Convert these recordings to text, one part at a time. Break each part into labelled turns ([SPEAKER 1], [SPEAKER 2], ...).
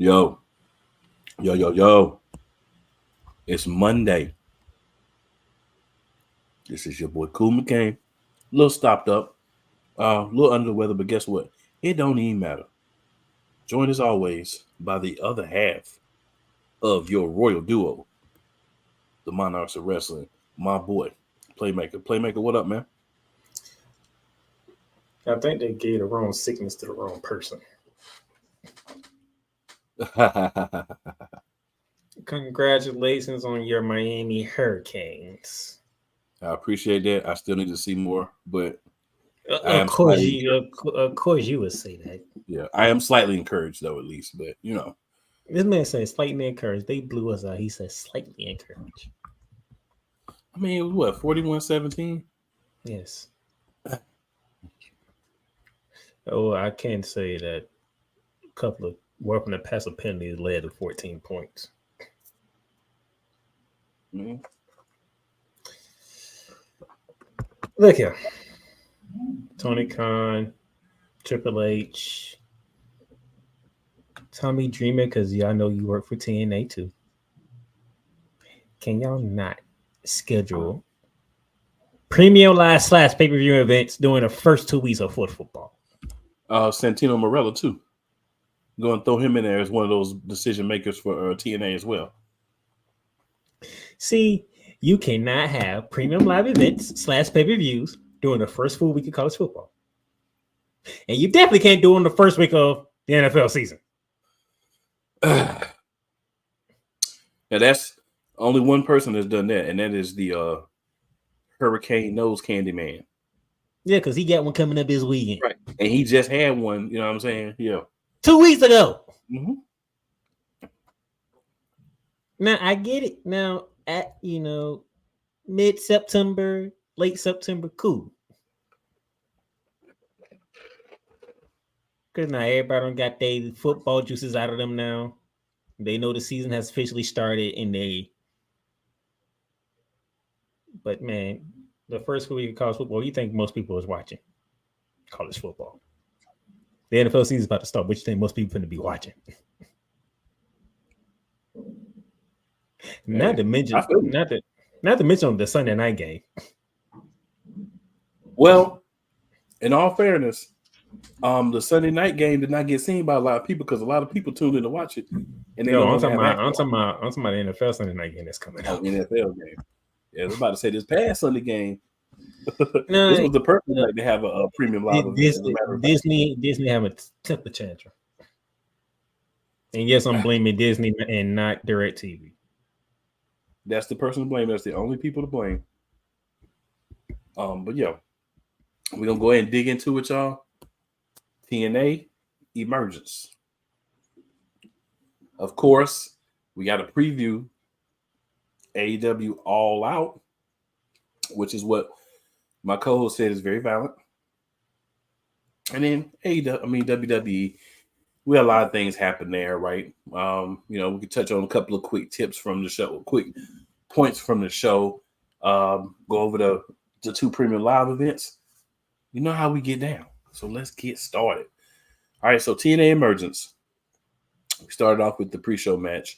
[SPEAKER 1] Yo, yo. It's Monday. This is your boy Cool McCain. A little stopped up, a little under the weather, but guess what? It don't even matter. Joined as always by the other half of your royal duo, the Monarchs of Wrestling. My boy, Playmaker. Playmaker, what up, man?
[SPEAKER 2] I think they gave the wrong sickness to the wrong person. Congratulations on your Miami Hurricanes.
[SPEAKER 1] I appreciate that. I still need to see more, but
[SPEAKER 2] Of course you would say that.
[SPEAKER 1] Yeah, I am slightly encouraged though, at least. But
[SPEAKER 2] This man said slightly encouraged. They blew us out. He said slightly encouraged.
[SPEAKER 1] I mean, it was what, 41-17?
[SPEAKER 2] Yes. Oh, I can say that a couple of working the pass penalties led to 14 points.
[SPEAKER 1] Mm-hmm.
[SPEAKER 2] Look here. Tony Khan, Triple H, Tommy Dreamer, because y'all know you work for TNA too. Can y'all not schedule premium live / pay-per-view events during the first 2 weeks of football?
[SPEAKER 1] Santino Marella too. Going to throw him in there as one of those decision makers for TNA as well.
[SPEAKER 2] See, you cannot have premium live events / pay-per-views during the first full week of college football. And you definitely can't do it in the first week of the NFL season.
[SPEAKER 1] Now, that's only one person that's done that, and that is the Hurricane Nose Candy Man.
[SPEAKER 2] Yeah, because he got one coming up this weekend.
[SPEAKER 1] Right. And he just had one, you know what I'm saying? Yeah.
[SPEAKER 2] 2 weeks ago.
[SPEAKER 1] Mm-hmm.
[SPEAKER 2] Now, I get it. Now, at, mid-September, late September, cool. Because now everybody done got their football juices out of them now. They know the season has officially started, but man, the first week of college football, you think most people is watching college football. The NFL season is about to start. What you think most people are going to be watching? Not to mention the Sunday night game.
[SPEAKER 1] Well, in all fairness, the Sunday night game did not get seen by a lot of people because a lot of people tuned in to watch it. And
[SPEAKER 2] I'm talking about the NFL Sunday night game that's coming out.
[SPEAKER 1] NFL game. Yeah, I was about to say this past Sunday game. This was the perfect night to have a premium live event.
[SPEAKER 2] Disney have a temper tantrum. And yes, I'm blaming Disney and not DirecTV.
[SPEAKER 1] That's the person to blame. That's the only people to blame. But yeah, we're gonna go ahead and dig into it, y'all. TNA Emergence. Of course, we got a preview AEW All Out, which is what my co-host said is very valid. And then WWE, we had a lot of things happen there, right? We could touch on a couple of quick tips from the show, quick points from the show, go over the 2 premium live events. You know how we get down. So let's get started. All right, so TNA Emergence. We started off with the pre-show match.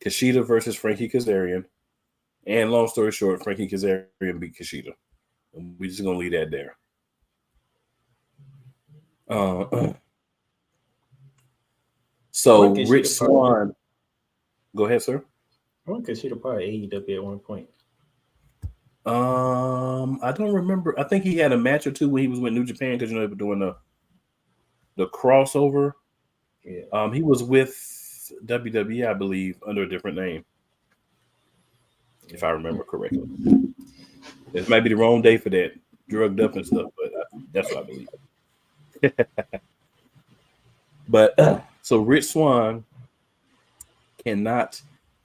[SPEAKER 1] Kushida versus Frankie Kazarian. And long story short, Frankie Kazarian beat Kushida. And we're just going to leave that there. So Rich Swann. Go ahead, sir.
[SPEAKER 2] I want Kushida part of AEW at one point.
[SPEAKER 1] I don't remember. I think he had a match or two when he was with New Japan because they were doing the crossover.
[SPEAKER 2] Yeah.
[SPEAKER 1] He was with WWE, I believe, under a different name, if I remember correctly. This might be the wrong day for that, drugged up and stuff, but that's what I believe. But so Rich Swann cannot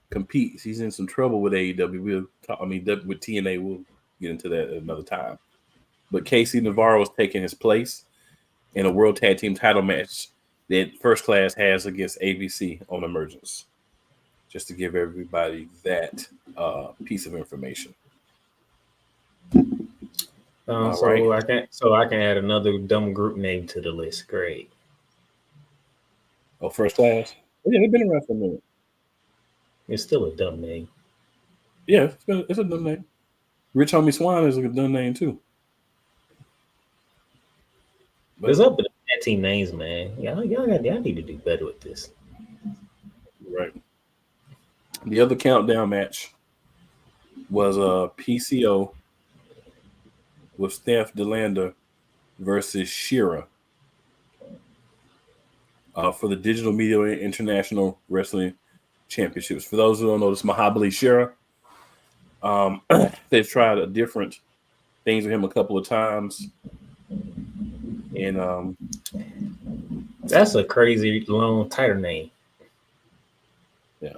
[SPEAKER 1] compete. He's in some trouble with AEW. With TNA, we'll get into that another time. But Casey Navarro is taking his place in a World Tag Team title match that First Class has against ABC on Emergence. Just to give everybody that piece of information.
[SPEAKER 2] I can add another dumb group name to the list. Great.
[SPEAKER 1] Oh, First Class? Yeah, they've been around for a minute.
[SPEAKER 2] It's still a dumb name.
[SPEAKER 1] Yeah, it's a dumb name. Rich Homie Swan is a dumb name too.
[SPEAKER 2] What's
[SPEAKER 1] But
[SPEAKER 2] up with the team names, man? Y'all need to do better with this.
[SPEAKER 1] right. The other countdown match was PCO with Steph DeLanda versus Shira for the Digital Media International Wrestling Championships. For those who don't know, this Mahabali Shira. They've tried different things with him a couple of times, and
[SPEAKER 2] That's a crazy long title name.
[SPEAKER 1] yeah.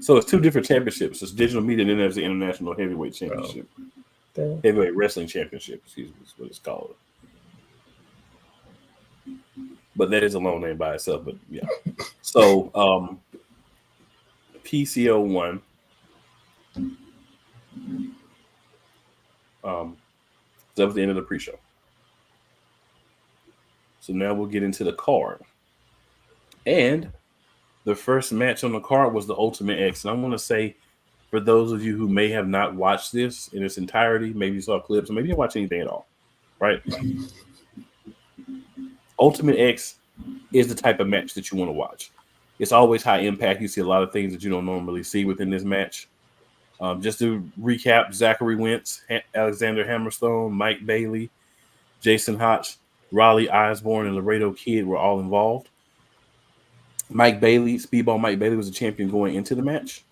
[SPEAKER 1] So it's two different championships. It's Digital Media, and then there's the International Heavyweight Championship, Heavyweight Wrestling Championship. Excuse me, is what it's called. But that is a long name by itself. But yeah. So PCO won. That was the end of the pre-show. So now we'll get into the card. And the first match on the card was the Ultimate X. And I want to say, for those of you who may have not watched this in its entirety, maybe you saw clips, or maybe you didn't watch anything at all, right? Ultimate X is the type of match that you want to watch. It's always high impact. You see a lot of things that you don't normally see within this match. Just to recap, Zachary Wentz, Alexander Hammerstone, Mike Bailey, Jason Hotch, Raleigh Osborne, and Laredo Kid were all involved. Mike Bailey, Speedball Mike Bailey, was a champion going into the match.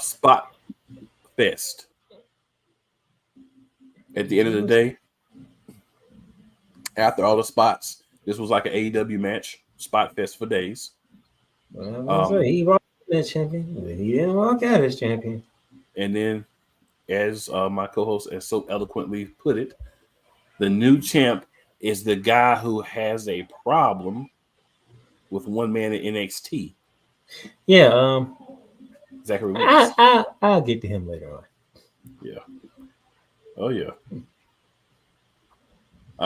[SPEAKER 1] Spot Fest. At the end of the day, after all the spots, this was like an AEW match. Spot Fest for days.
[SPEAKER 2] He walked in as champion, but he didn't walk out as champion.
[SPEAKER 1] And then, as my co-host has so eloquently put it, the new champ is the guy who has a problem with one man in NXT.
[SPEAKER 2] Yeah,
[SPEAKER 1] Zachary Wentz.
[SPEAKER 2] I'll get to him later on.
[SPEAKER 1] Yeah. Oh yeah.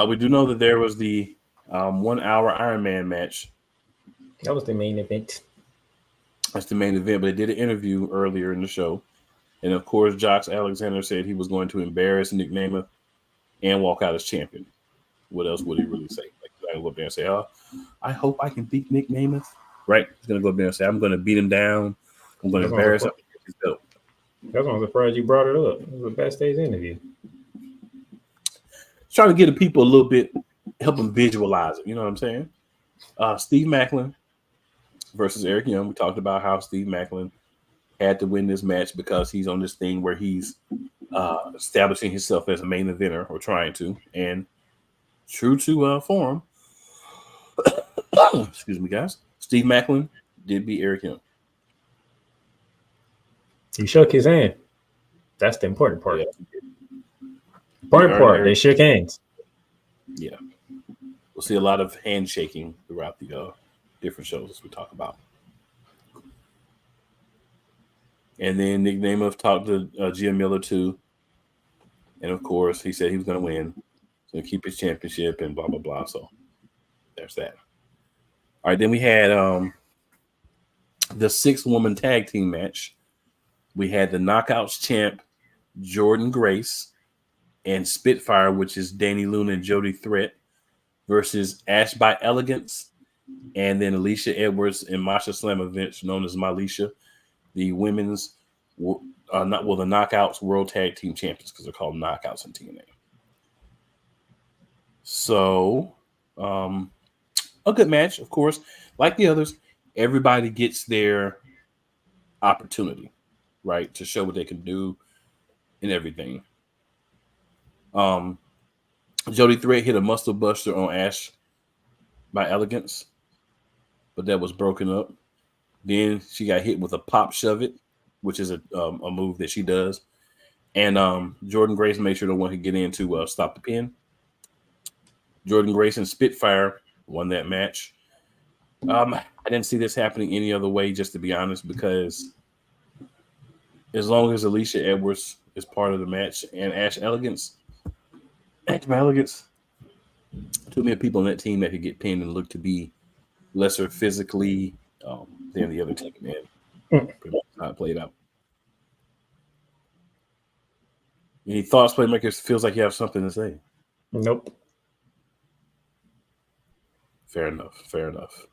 [SPEAKER 1] We do know that there was the 1 hour Iron Man match.
[SPEAKER 2] That was the main event.
[SPEAKER 1] That's the main event, but they did an interview earlier in the show. And of course, Josh Alexander said he was going to embarrass Nick Namath and walk out as champion. What else would he really say? Like, he's going to go up there and say, "Oh, I hope I can beat Nick Namath." Right? He's going to go up there and say, "I'm going to beat him down. I'm going to embarrass him."
[SPEAKER 2] That's why I'm surprised you brought it up. It was a backstage interview.
[SPEAKER 1] Trying to get the people a little bit, help them visualize it. You know what I'm saying? Steve Macklin versus Eric Young. We talked about how Steve Macklin had to win this match because he's on this thing where he's establishing himself as a main eventer, or trying to. And true to form, excuse me, guys, Steve Macklin did beat Eric Young.
[SPEAKER 2] He shook his hand. That's the important part.
[SPEAKER 1] Yeah.
[SPEAKER 2] Important part. They shook hands.
[SPEAKER 1] Yeah. We'll see a lot of handshaking throughout the different shows as we talk about. And then Nick Namath talked to Gia Miller too. And of course, he said he was going to win. He's going to keep his championship and blah, blah, blah. So there's that. All right. Then we had the 6-woman tag team match. We had the Knockouts champ, Jordan Grace, and Spitfire, which is Danny Luna and Jody Threat, versus Ash by Elegance, and then Alicia Edwards and Masha Slamovich, known as Malisha, the women's, the Knockouts World Tag Team Champions, because they're called Knockouts in TNA. So, a good match, of course. Like the others, everybody gets their opportunity, right, to show what they can do and everything. Jody Threat hit a muscle buster on Ash by Elegance, but that was broken up. Then she got hit with a pop shove it, which is a move that she does. And Jordan Grace made sure no one could get in to stop the pin. Jordan Grace and Spitfire won that match. I didn't see this happening any other way, just to be honest, because as long as Alicia Edwards is part of the match and Ash by Elegance, too many people on that team that could get pinned and look to be lesser physically than the other team. And pretty much how it played out. Any thoughts, playmakers? Feels like you have something to say.
[SPEAKER 2] Nope.
[SPEAKER 1] Fair enough. Fair enough.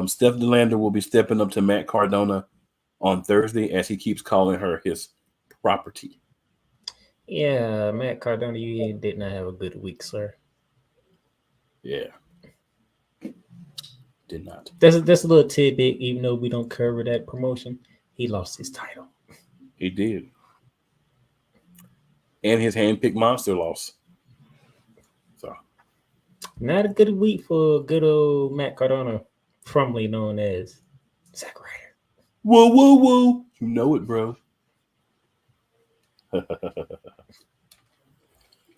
[SPEAKER 1] Steph DeLander will be stepping up to Matt Cardona on Thursday as he keeps calling her his property.
[SPEAKER 2] Yeah, Matt Cardona, you did not have a good week, sir.
[SPEAKER 1] Yeah. Did not.
[SPEAKER 2] That's a little tidbit, even though we don't cover that promotion. He lost his title.
[SPEAKER 1] He did. And his handpicked monster loss. So
[SPEAKER 2] Not a good week for good old Matt Cardona, formerly known as Zack Ryder.
[SPEAKER 1] whoa, whoa, whoa. You know it, bro.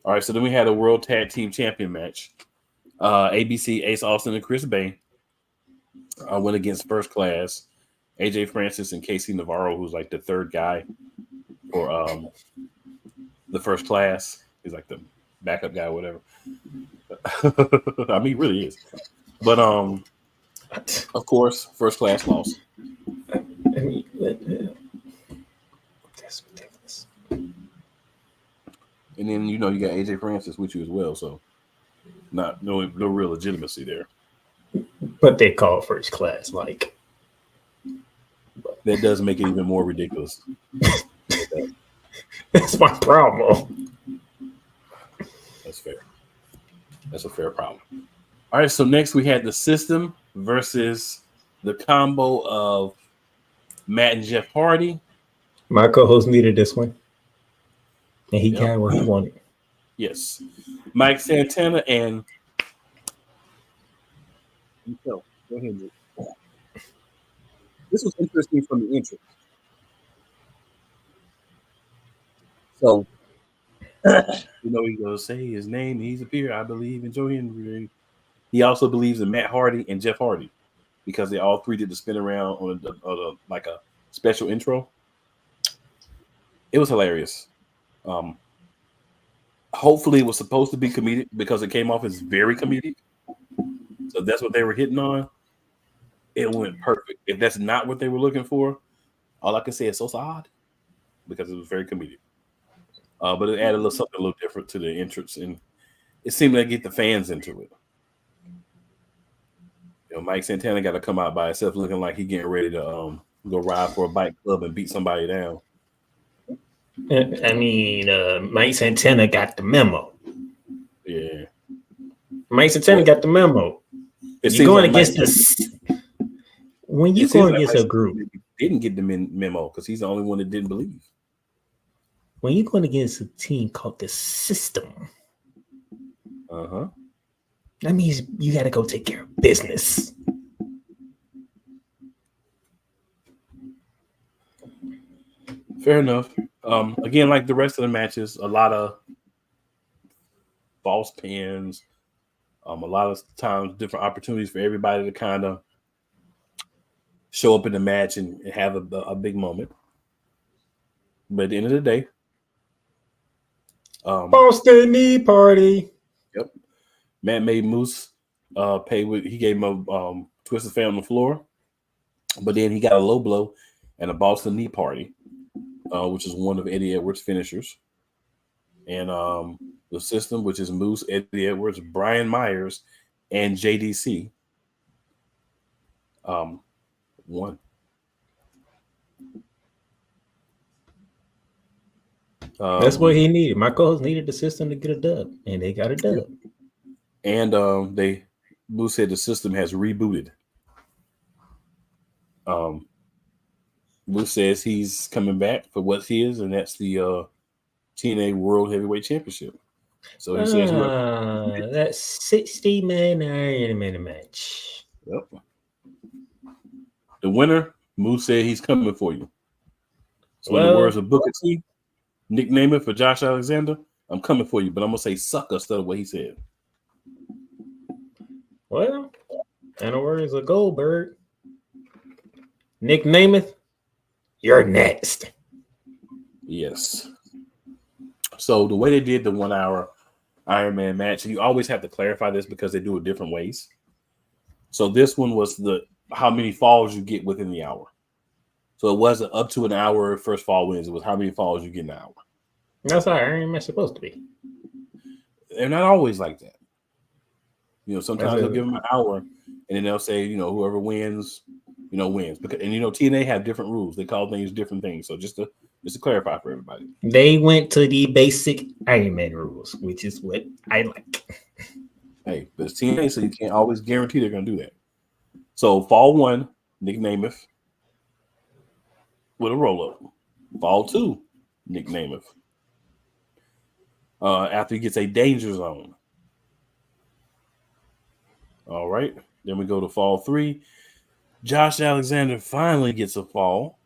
[SPEAKER 1] All right, so then we had a World Tag Team Champion match. ABC, Ace Austin, and Chris Bay went against First Class, AJ Francis and Casey Navarro, who's like the third guy for the First Class. He's like the backup guy, whatever. I mean, he really is. But of course, First Class lost.
[SPEAKER 2] I mean, that's ridiculous.
[SPEAKER 1] And then you got AJ Francis with you as well, so no real legitimacy there.
[SPEAKER 2] But they call it First Class, like
[SPEAKER 1] that does make it even more ridiculous.
[SPEAKER 2] That's my problem.
[SPEAKER 1] That's fair. That's a fair problem. All right, so next we had the System versus the combo of Matt and Jeff Hardy.
[SPEAKER 2] My co-host needed this one, and he got what he wanted.
[SPEAKER 1] Yes, Mike Santana and go ahead. This was interesting from the entrance. So, he goes, say his name. He's a peer. I believe in Joe Henry. He also believes in Matt Hardy and Jeff Hardy because they all three did the spin around on a special intro. It was hilarious. Hopefully, it was supposed to be comedic because it came off as very comedic. So that's what they were hitting on. It went perfect. If that's not what they were looking for, all I can say is so sad because it was very comedic. But it added something a little different to the entrance, and it seemed to get the fans into it. Mike Santana got to come out by himself looking like he getting ready to go ride for a bike club and beat somebody down.
[SPEAKER 2] I mean, Mike Santana got the memo.
[SPEAKER 1] Yeah.
[SPEAKER 2] Mike Santana got the memo. You're going against this. When you going against a group,
[SPEAKER 1] didn't get the memo because he's the only one that didn't believe.
[SPEAKER 2] When you're going against a team called the System, that means you got to go take care of business.
[SPEAKER 1] Fair enough. Again, like the rest of the matches, a lot of false pins, a lot of times different opportunities for everybody to kind of show up in the match and have a big moment. But at the end of the day,
[SPEAKER 2] Boston Knee Party.
[SPEAKER 1] Yep. Matt made Moose pay with. He gave him a twisted fan on the floor, but then he got a low blow and a Boston Knee Party, which is one of Eddie Edwards' finishers, and the System, which is Moose, Eddie Edwards, Brian Myers, and JDC. Won.
[SPEAKER 2] That's what he needed. My co-host needed the System to get a dub, and they got a dub.
[SPEAKER 1] And Moose said the System has rebooted. Moose says he's coming back for what's his, and that's the TNA World Heavyweight Championship. So he says
[SPEAKER 2] that's 60-man Iron Man match.
[SPEAKER 1] Yep. The winner, Moose said he's coming for you. So in the words of Booker T, nickname it for Josh Alexander, I'm coming for you, but I'm gonna say sucker instead of what he said.
[SPEAKER 2] Well, in the words of Goldberg, Nick Namath, you're next.
[SPEAKER 1] Yes. So the way they did the 1 hour Iron Man match, you always have to clarify this because they do it different ways. So this one was how many falls you get within the hour. So it wasn't up to an hour first fall wins. It was how many falls you get in an hour.
[SPEAKER 2] That's how Iron Man's supposed to be.
[SPEAKER 1] They're not always like that. Sometimes they'll
[SPEAKER 2] it.
[SPEAKER 1] give them an hour, and then they'll say, whoever wins, wins. Because TNA have different rules. They call things different things. So just to clarify for everybody,
[SPEAKER 2] they went to the basic Iron Man rules, which is what I like.
[SPEAKER 1] Hey, but it's TNA, so you can't always guarantee they're going to do that. So fall 1, Nick Nemeth with a roll up. Fall 2, Nick Nemeth. After he gets a danger zone. All right. Then we go to fall 3. Josh Alexander finally gets a fall.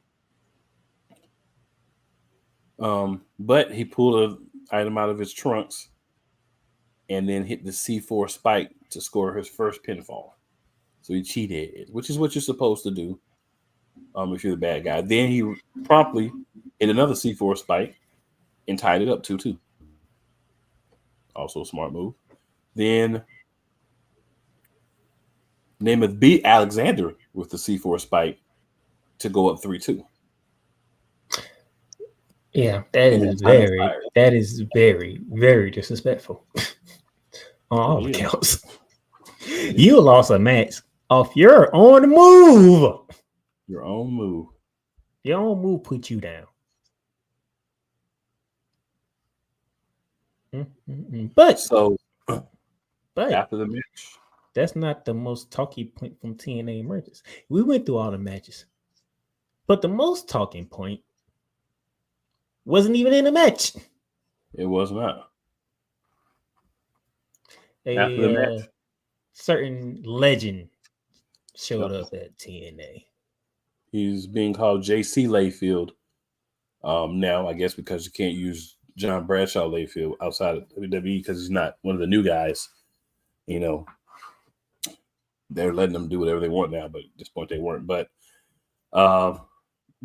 [SPEAKER 1] But he pulled an item out of his trunks and then hit the C4 spike to score his first pinfall. So he cheated, which is what you're supposed to do if you're the bad guy. Then he promptly hit another C4 spike and tied it up 2-2. Also a smart move. Then Nemeth beat Alexander with the C4 spike to go up 3-2.
[SPEAKER 2] Yeah, that is very, very disrespectful on all accounts. You lost a match off your own move.
[SPEAKER 1] Your own move.
[SPEAKER 2] Your own move put you down. But
[SPEAKER 1] after the match,
[SPEAKER 2] that's not the most talking point from TNA Emergence. We went through all the matches, but the most talking point wasn't even in the match.
[SPEAKER 1] It was not.
[SPEAKER 2] After the match, certain legend showed up at TNA.
[SPEAKER 1] He's being called JC Layfield now, I guess, because you can't use John Bradshaw Layfield outside of WWE because he's not one of the new guys. They're letting them do whatever they want now, but at this point they weren't. But we're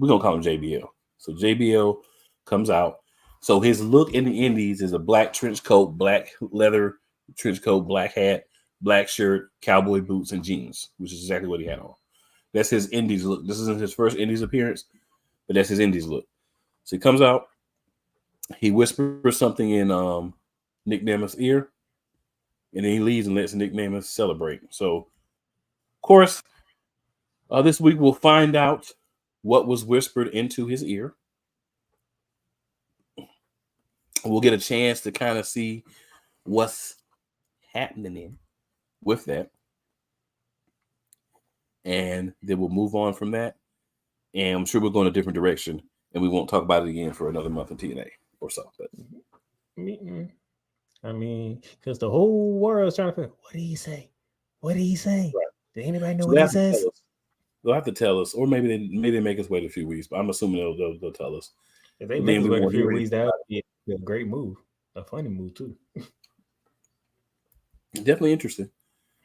[SPEAKER 1] going to call him JBL. So JBL comes out. So his look in the indies is a black trench coat, black leather trench coat, black hat, black shirt, cowboy boots, and jeans, which is exactly what he had on. That's his indies look. This isn't his first indies appearance, but that's his indies look. So he comes out. He whispers something in Nick Nemeth's ear, and then he leaves and lets Nick Nemeth celebrate. So, of course, this week we'll find out what was whispered into his ear. We'll get a chance to kind of see what's happening with that. And then we'll move on from that. And I'm sure we'll go in a different direction. And we won't talk about it again for another month in TNA or so. But
[SPEAKER 2] I mean, because the whole world is trying to figure out, what did he say? What did he say? Right. Did anybody know what he says?
[SPEAKER 1] They'll have to tell us. Or maybe they make us wait a few weeks. But I'm assuming they'll tell us.
[SPEAKER 2] If they make us wait a few weeks, that would be a great move. A funny move, too.
[SPEAKER 1] Definitely interesting.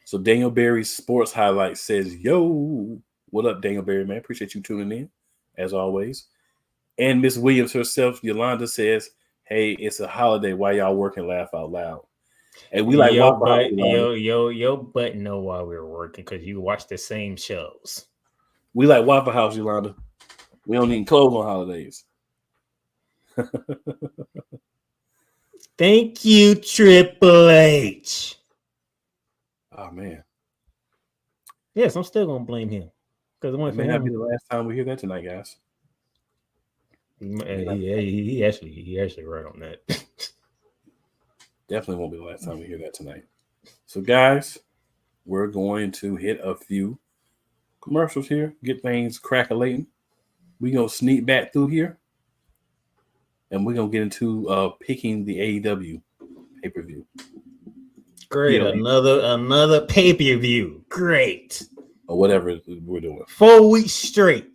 [SPEAKER 1] So Daniel Berry's sports highlight says, yo, what up, Daniel Berry, man? Appreciate you tuning in, as always. And Miss Williams herself, Yolanda, says, hey, it's a holiday. Why y'all working? Laugh out loud. And we like
[SPEAKER 2] your butt know why we're working because you watch the same shows.
[SPEAKER 1] We like Waffle House, Yolanda. We don't need clothes on holidays.
[SPEAKER 2] Thank you, Triple H.
[SPEAKER 1] Oh man.
[SPEAKER 2] Yes, I'm still gonna blame him because it
[SPEAKER 1] may not be the last time we hear that tonight, guys.
[SPEAKER 2] He actually right on that.
[SPEAKER 1] Definitely won't be the last time we hear that tonight. So, guys, we're going to hit a few commercials here, get things crackling. We're gonna sneak back through here, and we're gonna get into picking the AEW pay-per-view.
[SPEAKER 2] Great, another pay-per-view. Great.
[SPEAKER 1] Or whatever we're doing.
[SPEAKER 2] 4 weeks straight.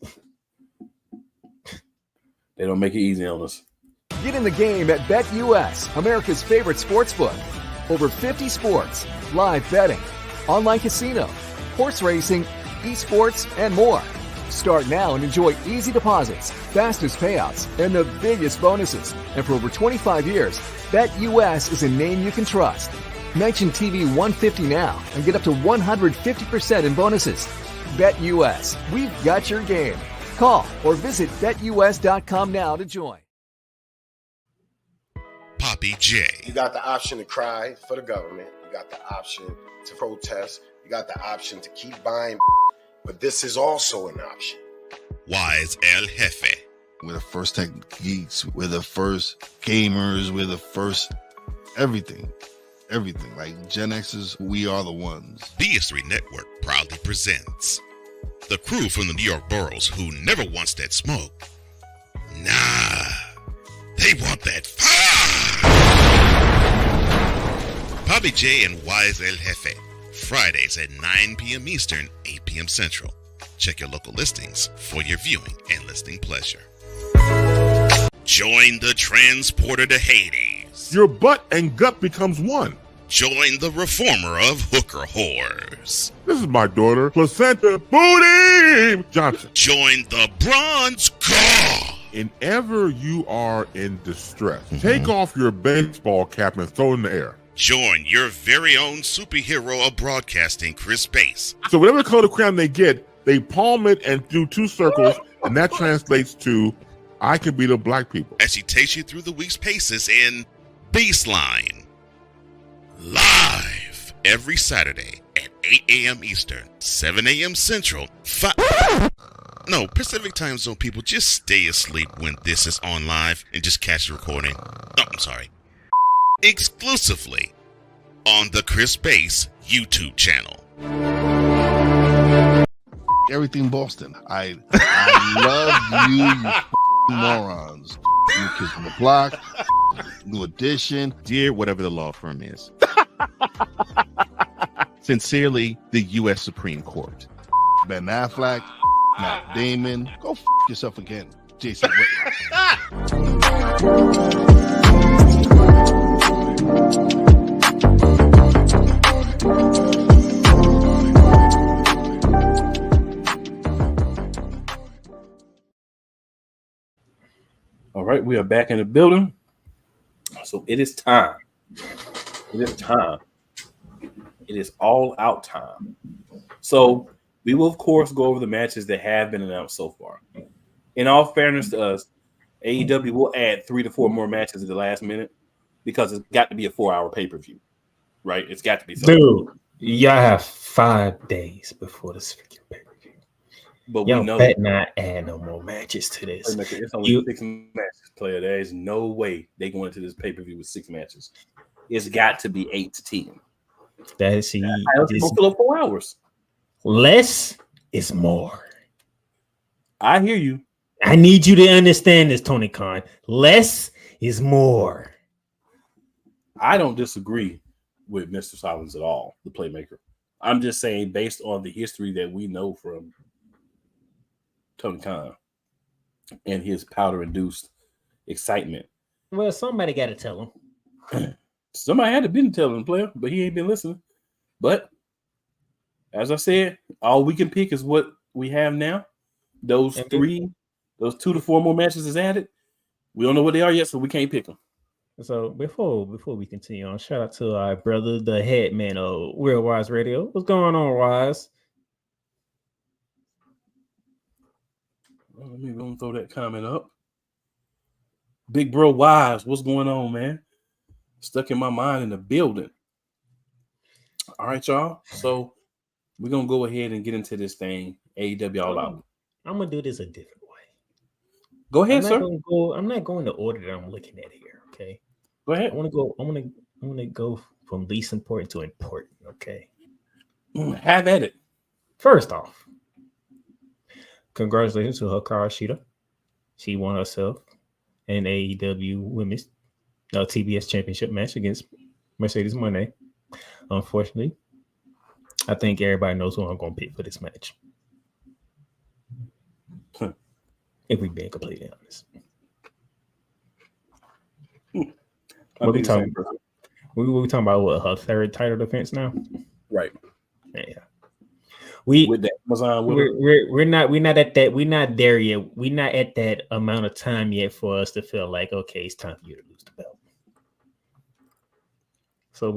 [SPEAKER 1] They don't make it easy on us.
[SPEAKER 3] Get in the game at BetUS, America's favorite sportsbook. Over 50 sports, live betting, online casino, horse racing, esports, and more. Start now and enjoy easy deposits, fastest payouts, and the biggest bonuses. And for over 25 years, BetUS is a name you can trust. Mention TV 150 now and get up to 150% in bonuses. BetUS, we've got your game. Call or visit betus.com now to join.
[SPEAKER 4] Poppy J.
[SPEAKER 5] You got the option to cry for the government. You got the option to protest. You got the option to keep buying. But this is also an option.
[SPEAKER 4] Wise El Jefe.
[SPEAKER 6] We're the first tech geeks. We're the first gamers. We're the first everything. Everything. Like Gen X's, we are the ones.
[SPEAKER 4] BS3 Network proudly presents the crew from the New York boroughs who never wants that smoke. Nah, they want that fire. Poppy J and Wise El Jefe. Fridays at 9 p.m. Eastern, 8 p.m. Central. Check your local listings for your viewing and listening pleasure. Join the transporter to Hades.
[SPEAKER 7] Your butt and gut becomes one.
[SPEAKER 4] Join the reformer of hooker whores.
[SPEAKER 7] This is my daughter, Placenta Booty Johnson.
[SPEAKER 4] Join the bronze car.
[SPEAKER 7] Whenever you are in distress, take off your baseball cap and throw it in the air.
[SPEAKER 4] Join your very own superhero of broadcasting, Chris Bass.
[SPEAKER 7] So whatever color crayon they get, they palm it and do 2 circles, and that translates to, I can be the black people.
[SPEAKER 4] As she takes you through the week's paces in Baseline. Live every Saturday at 8 a.m. Eastern, 7 a.m. Central, No, Pacific Time Zone people, just stay asleep when this is on live and just catch the recording. Oh, I'm sorry. Exclusively on the Chris Bass YouTube channel.
[SPEAKER 6] Everything Boston. I love you morons. You Kids on the Block, New Edition.
[SPEAKER 8] Dear whatever the law firm is. Sincerely, the U.S. Supreme Court.
[SPEAKER 6] Ben Affleck, Matt Damon. Go yourself again, Jason Whitlock.
[SPEAKER 1] All right, we are back in the building. So it is time. It is time. It is all out time. So we will, of course, go over the matches that have been announced so far. In all fairness to us, AEW will add 3 to 4 more matches at the last minute because it's got to be a 4-hour pay-per-view, right? It's got to be something.
[SPEAKER 2] Dude, y'all have 5 days before this freaking pay-per-view.
[SPEAKER 1] But
[SPEAKER 2] y'all
[SPEAKER 1] we know
[SPEAKER 2] bet not add no more matches to this.
[SPEAKER 1] It's only 6 matches, player. There is no way they go into this pay-per-view with 6 matches. It's got to be 8 to 10.
[SPEAKER 2] That is
[SPEAKER 1] fill up 4 hours.
[SPEAKER 2] Less is more.
[SPEAKER 1] I hear you.
[SPEAKER 2] I need you to understand this, Tony Khan. Less is more.
[SPEAKER 1] I don't disagree with Mr. Silence at all, the playmaker. I'm just saying, based on the history that we know from Tony Khan and his powder-induced excitement.
[SPEAKER 2] Well, somebody got to tell him.
[SPEAKER 1] Somebody had to be telling him, player, but he ain't been listening. But as I said, all we can pick is what we have now. Those 2 to 4 more matches is added. We don't know what they are yet, so we can't pick them.
[SPEAKER 2] So before we continue on, shout out to our brother, the head man of Real Wise Radio. What's going on, Wise?
[SPEAKER 1] Well, let me go and throw that comment up. Big bro Wise, what's going on, man? Stuck in my mind in the building. All right, y'all. So we're gonna go ahead and get into this thing. AEW All Out.
[SPEAKER 2] I'm gonna do this a different way.
[SPEAKER 1] Go ahead, sir.
[SPEAKER 2] I'm not going to order that I'm looking at here. Okay.
[SPEAKER 1] Go ahead.
[SPEAKER 2] I want to go from least important to important. Okay.
[SPEAKER 1] Have at it.
[SPEAKER 2] First off, congratulations to Hikaru Shida. She won herself an AEW Women's TBS Championship match against Mercedes Moné. Unfortunately, I think everybody knows who I'm going to pick for this match. If we're being completely honest. We talking about what, her 3rd title defense now?
[SPEAKER 1] Right.
[SPEAKER 2] Yeah.
[SPEAKER 1] With that Amazon,
[SPEAKER 2] we're not at that. We're not there yet. We're not at that amount of time yet for us to feel like, okay, it's time for you to lose the belt. So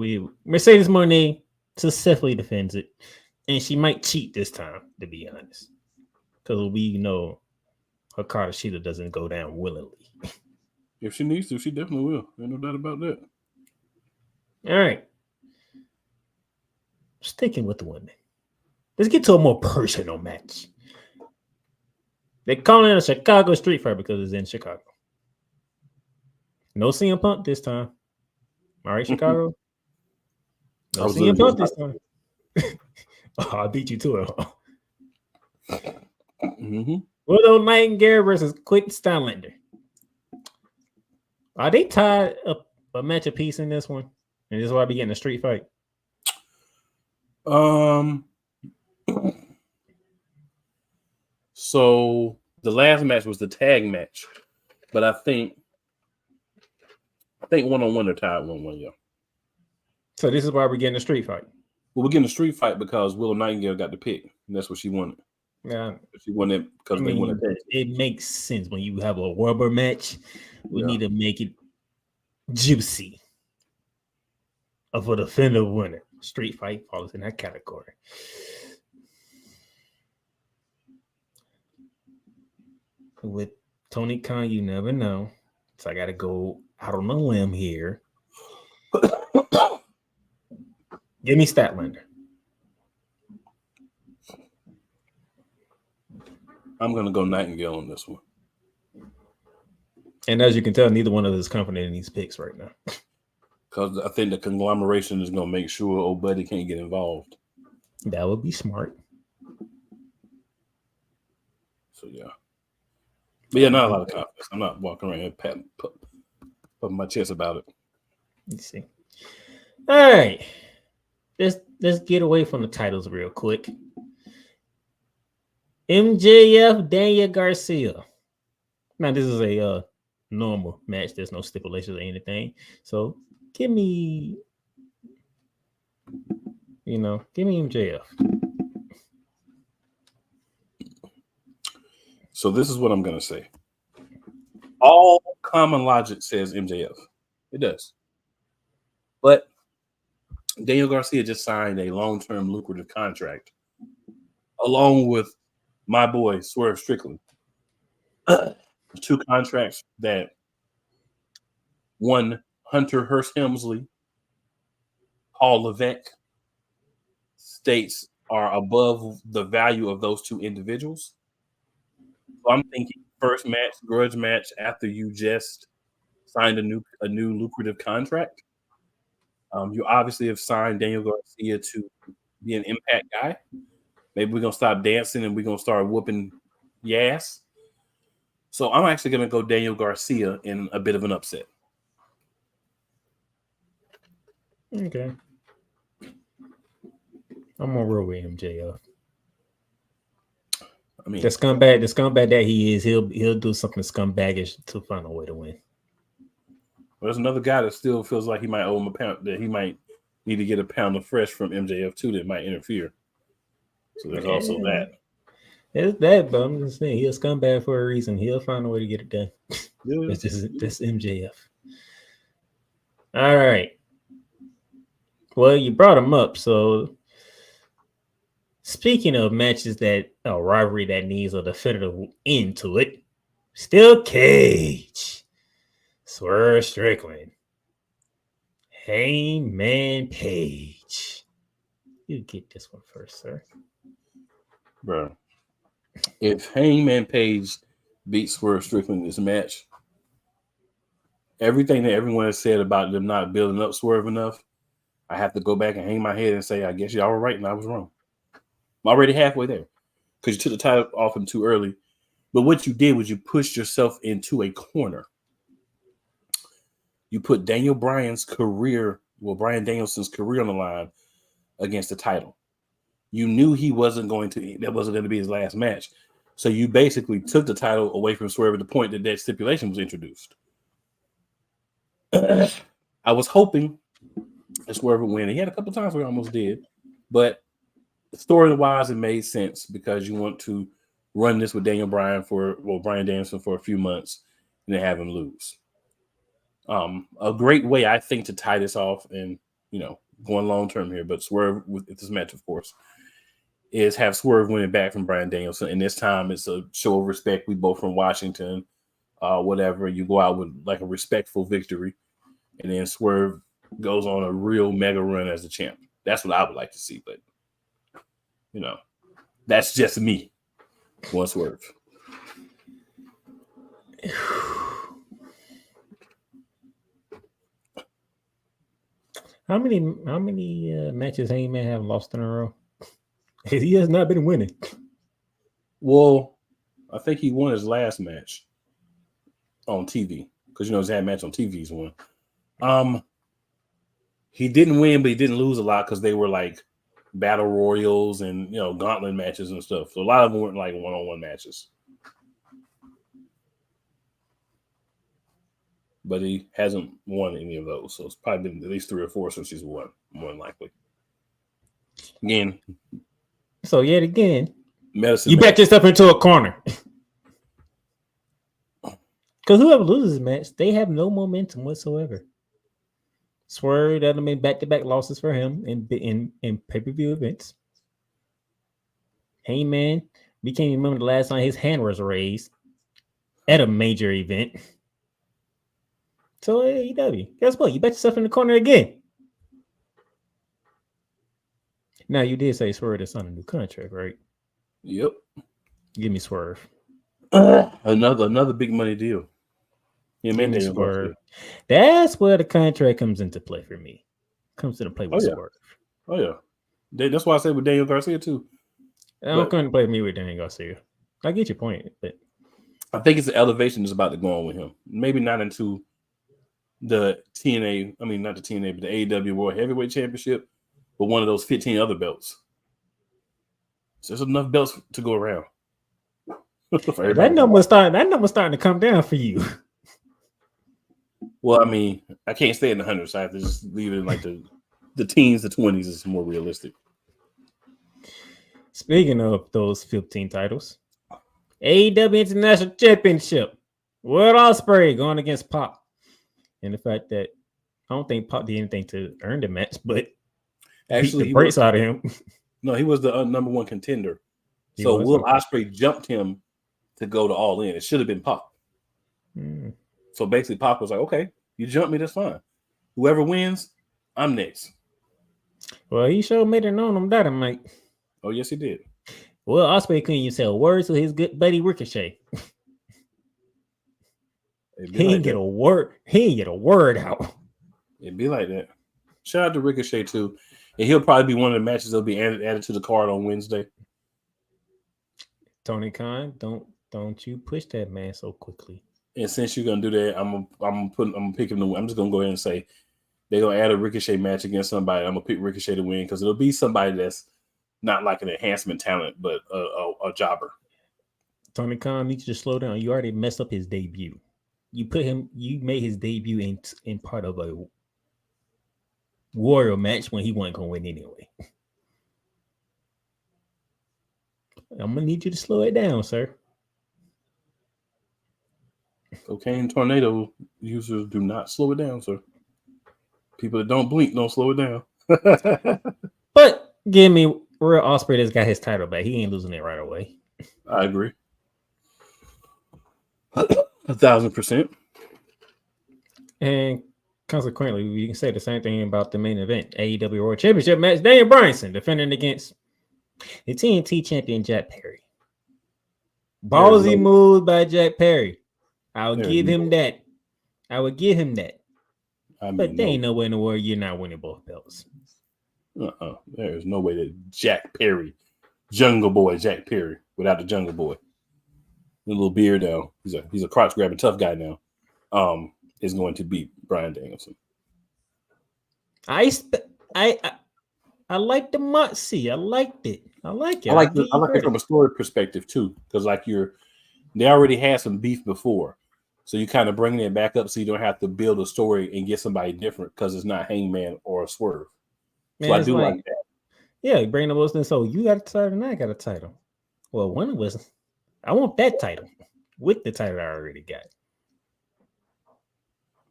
[SPEAKER 2] Mercedes Moné successfully defends it, and she might cheat this time, to be honest, because we know Hikaru Shida doesn't go down willingly.
[SPEAKER 1] If she needs to, she definitely will. Ain't no doubt about that.
[SPEAKER 2] All right. Sticking with the women. Let's get to a more personal match. They call it a Chicago street fight because it's in Chicago. No CM Punk this time. All right, Chicago. No CM Punk this time. Oh, I beat you to it. Willow Nightingale versus Quentin Stylander. Are they tied up a match apiece in this one? And this is why we getting a street fight.
[SPEAKER 1] So the last match was the tag match, but I think one-on-one are tied 1-1, yeah.
[SPEAKER 2] So this is why we're getting a street fight.
[SPEAKER 1] Well, we're getting a street fight because Willow Nightingale got the pick, and that's what she wanted.
[SPEAKER 2] Yeah,
[SPEAKER 1] she wanted because they wanted.
[SPEAKER 2] It makes sense when you have a rubber match. We need to make it juicy for the definitive winner. Street fight falls in that category. With Tony Khan, you never know. So I got to go out on a limb here. Give me Statlander.
[SPEAKER 1] I'm going to go Nightingale on this one.
[SPEAKER 2] And as you can tell, neither one of us is confident in these picks right now.
[SPEAKER 1] Because I think the conglomeration is going to make sure old buddy can't get involved.
[SPEAKER 2] That would be smart.
[SPEAKER 1] So, yeah. But, yeah, not a lot of confidence. I'm not walking around here puffing my chest about it.
[SPEAKER 2] Let's see. All right. Let's get away from the titles real quick. MJF, Daniel Garcia. Now, this is a normal match. There's no stipulations or anything. So, give me MJF.
[SPEAKER 1] So, this is what I'm going to say. All common logic says MJF. It does. But Daniel Garcia just signed a long-term lucrative contract along with my boy, Swerve Strickland. 2 contracts that one Hunter Hearst Helmsley, Paul Levesque states are above the value of those 2 individuals. So I'm thinking first match, grudge match after you just signed a new lucrative contract. You obviously have signed Daniel Garcia to be an impact guy. Maybe we're going to stop dancing and we're going to start whooping ass. So I'm actually going to go Daniel Garcia in a bit of an upset.
[SPEAKER 2] Okay. I'm going to roll with MJF. I mean, the scumbag that he is, he'll do something scumbaggish to find a way to win.
[SPEAKER 1] Well, there's another guy that still feels like he might owe him a pound, that he might need to get a pound of fresh from MJF too that might interfere. So there's also that.
[SPEAKER 2] It's that, but I'm just saying he's a scumbag for a reason. He'll find a way to get it done. Yeah. That's MJF. All right. Well, you brought him up, so speaking of matches that a rivalry that needs a definitive end to it, Steel Cage, Swerve Strickland, Hangman Page. You get this one first, sir.
[SPEAKER 1] Bro, if Hangman Page beats Swerve Strickland in this match, everything that everyone has said about them not building up Swerve enough, I have to go back and hang my head and say, I guess y'all were right and I was wrong. I'm already halfway there because you took the title off him too early. But what you did was you pushed yourself into a corner. You put Bryan Danielson's career on the line against the title. You knew that wasn't going to be his last match. So you basically took the title away from Swerve at the point that stipulation was introduced. I was hoping that Swerve would win. He had a couple times where he almost did. But story-wise, it made sense because you want to run this with Bryan Danielson for a few months and then have him lose. A great way, I think, to tie this off and going long term here, but Swerve with this match, of course, is have Swerve winning back from Bryan Danielson. And this time it's a show of respect. We both from Washington, whatever. You go out with like a respectful victory, and then Swerve goes on a real mega run as the champ. That's what I would like to see, but that's just me. One Swerve.
[SPEAKER 2] How many matches Heyman have lost in a row? He has not been winning.
[SPEAKER 1] Well, I think he won his last match on TV because he's had a match on TV. He's won. He didn't win, but he didn't lose a lot because they were like battle royals and gauntlet matches and stuff. So a lot of them weren't like one-on-one matches. But he hasn't won any of those, so it's probably been at least 3 or 4 since he's won, more than likely. Again.
[SPEAKER 2] So yet again,
[SPEAKER 1] medicine.
[SPEAKER 2] You back yourself into a corner. Because whoever loses this match, they have no momentum whatsoever. Swerve, that'll mean back-to-back losses for him in pay-per-view events. Heyman, we can't remember the last time his hand was raised at a major event. So AEW, guess what? You bet yourself in the corner again. Now you did say Swerve is on a new contract, right?
[SPEAKER 1] Yep.
[SPEAKER 2] Give me Swerve.
[SPEAKER 1] Another big money deal.
[SPEAKER 2] Swerve. That's where the contract comes into play for me. Comes into play with Swerve.
[SPEAKER 1] Oh yeah. That's why I said with Daniel Garcia too.
[SPEAKER 2] I don't come to play with me with Daniel Garcia. I get your point, but
[SPEAKER 1] I think it's the elevation that's about to go on with him. Maybe not into the TNA, not the TNA, but the AEW World Heavyweight Championship, but one of those 15 other belts. So there's enough belts to go around.
[SPEAKER 2] that number's starting to come down for you.
[SPEAKER 1] Well, I can't stay in the hundreds, so I have to just leave it in like the teens, the 20s is more realistic.
[SPEAKER 2] Speaking of those 15 titles, AEW International Championship, World Ospreay going against Pop. And the fact that I don't think Pop did anything to earn the match, but actually beat the brakes out of him.
[SPEAKER 1] No, he was the number one contender. So Will Ospreay jumped him to go to All In. It should have been Pop. So basically, Pop was like, "Okay, you jumped me, that's fine. Whoever wins, I'm next."
[SPEAKER 2] Well, he sure made it known on Dynamite.
[SPEAKER 1] Oh yes, he did.
[SPEAKER 2] Well, Ospreay couldn't even say a word to his good buddy Ricochet. He ain't get a word. He ain't get a word out.
[SPEAKER 1] It'd be like that. Shout out to Ricochet too, and he'll probably be one of the matches that'll be added to the card on Wednesday.
[SPEAKER 2] Tony Khan, don't you push that man so quickly.
[SPEAKER 1] And since you're gonna do that, I'm gonna pick him. I'm just gonna go ahead and say they're gonna add a Ricochet match against somebody. I'm gonna pick Ricochet to win because it'll be somebody that's not like an enhancement talent, but a jobber.
[SPEAKER 2] Tony Khan needs to slow down. You already messed up his debut. You made his debut in part of a Warrior match when he wasn't gonna win anyway. I'm gonna need you to slow it down, sir.
[SPEAKER 1] Cocaine tornado users do not slow it down, sir. People that don't blink don't slow it down.
[SPEAKER 2] But give me Real Ospreay that's got his title back. He ain't losing it right away.
[SPEAKER 1] I agree. 1,000%.
[SPEAKER 2] And consequently, we can say the same thing about the main event. AEW World Championship match. Daniel Bryan defending against the TNT champion Jack Perry. Ballsy move by Jack Perry. I would give him that. But there ain't no way in the world you're not winning both belts.
[SPEAKER 1] There is no way that Jack Perry, Jungle Boy Jack Perry, without the Jungle Boy, the little beard now, he's a crotch grabbing tough guy now, is going to beat Bryan Danielson.
[SPEAKER 2] I like the Moxie. I liked it. I like it.
[SPEAKER 1] I like it from a story perspective too, because they already had some beef before, so you kind of bringing it back up so you don't have to build a story and get somebody different because it's not Hangman or a Swerve. So I do like that.
[SPEAKER 2] Yeah, bring the Wilson. So you got a title and I got a title. Well, one of us, I want that title with the title I already got.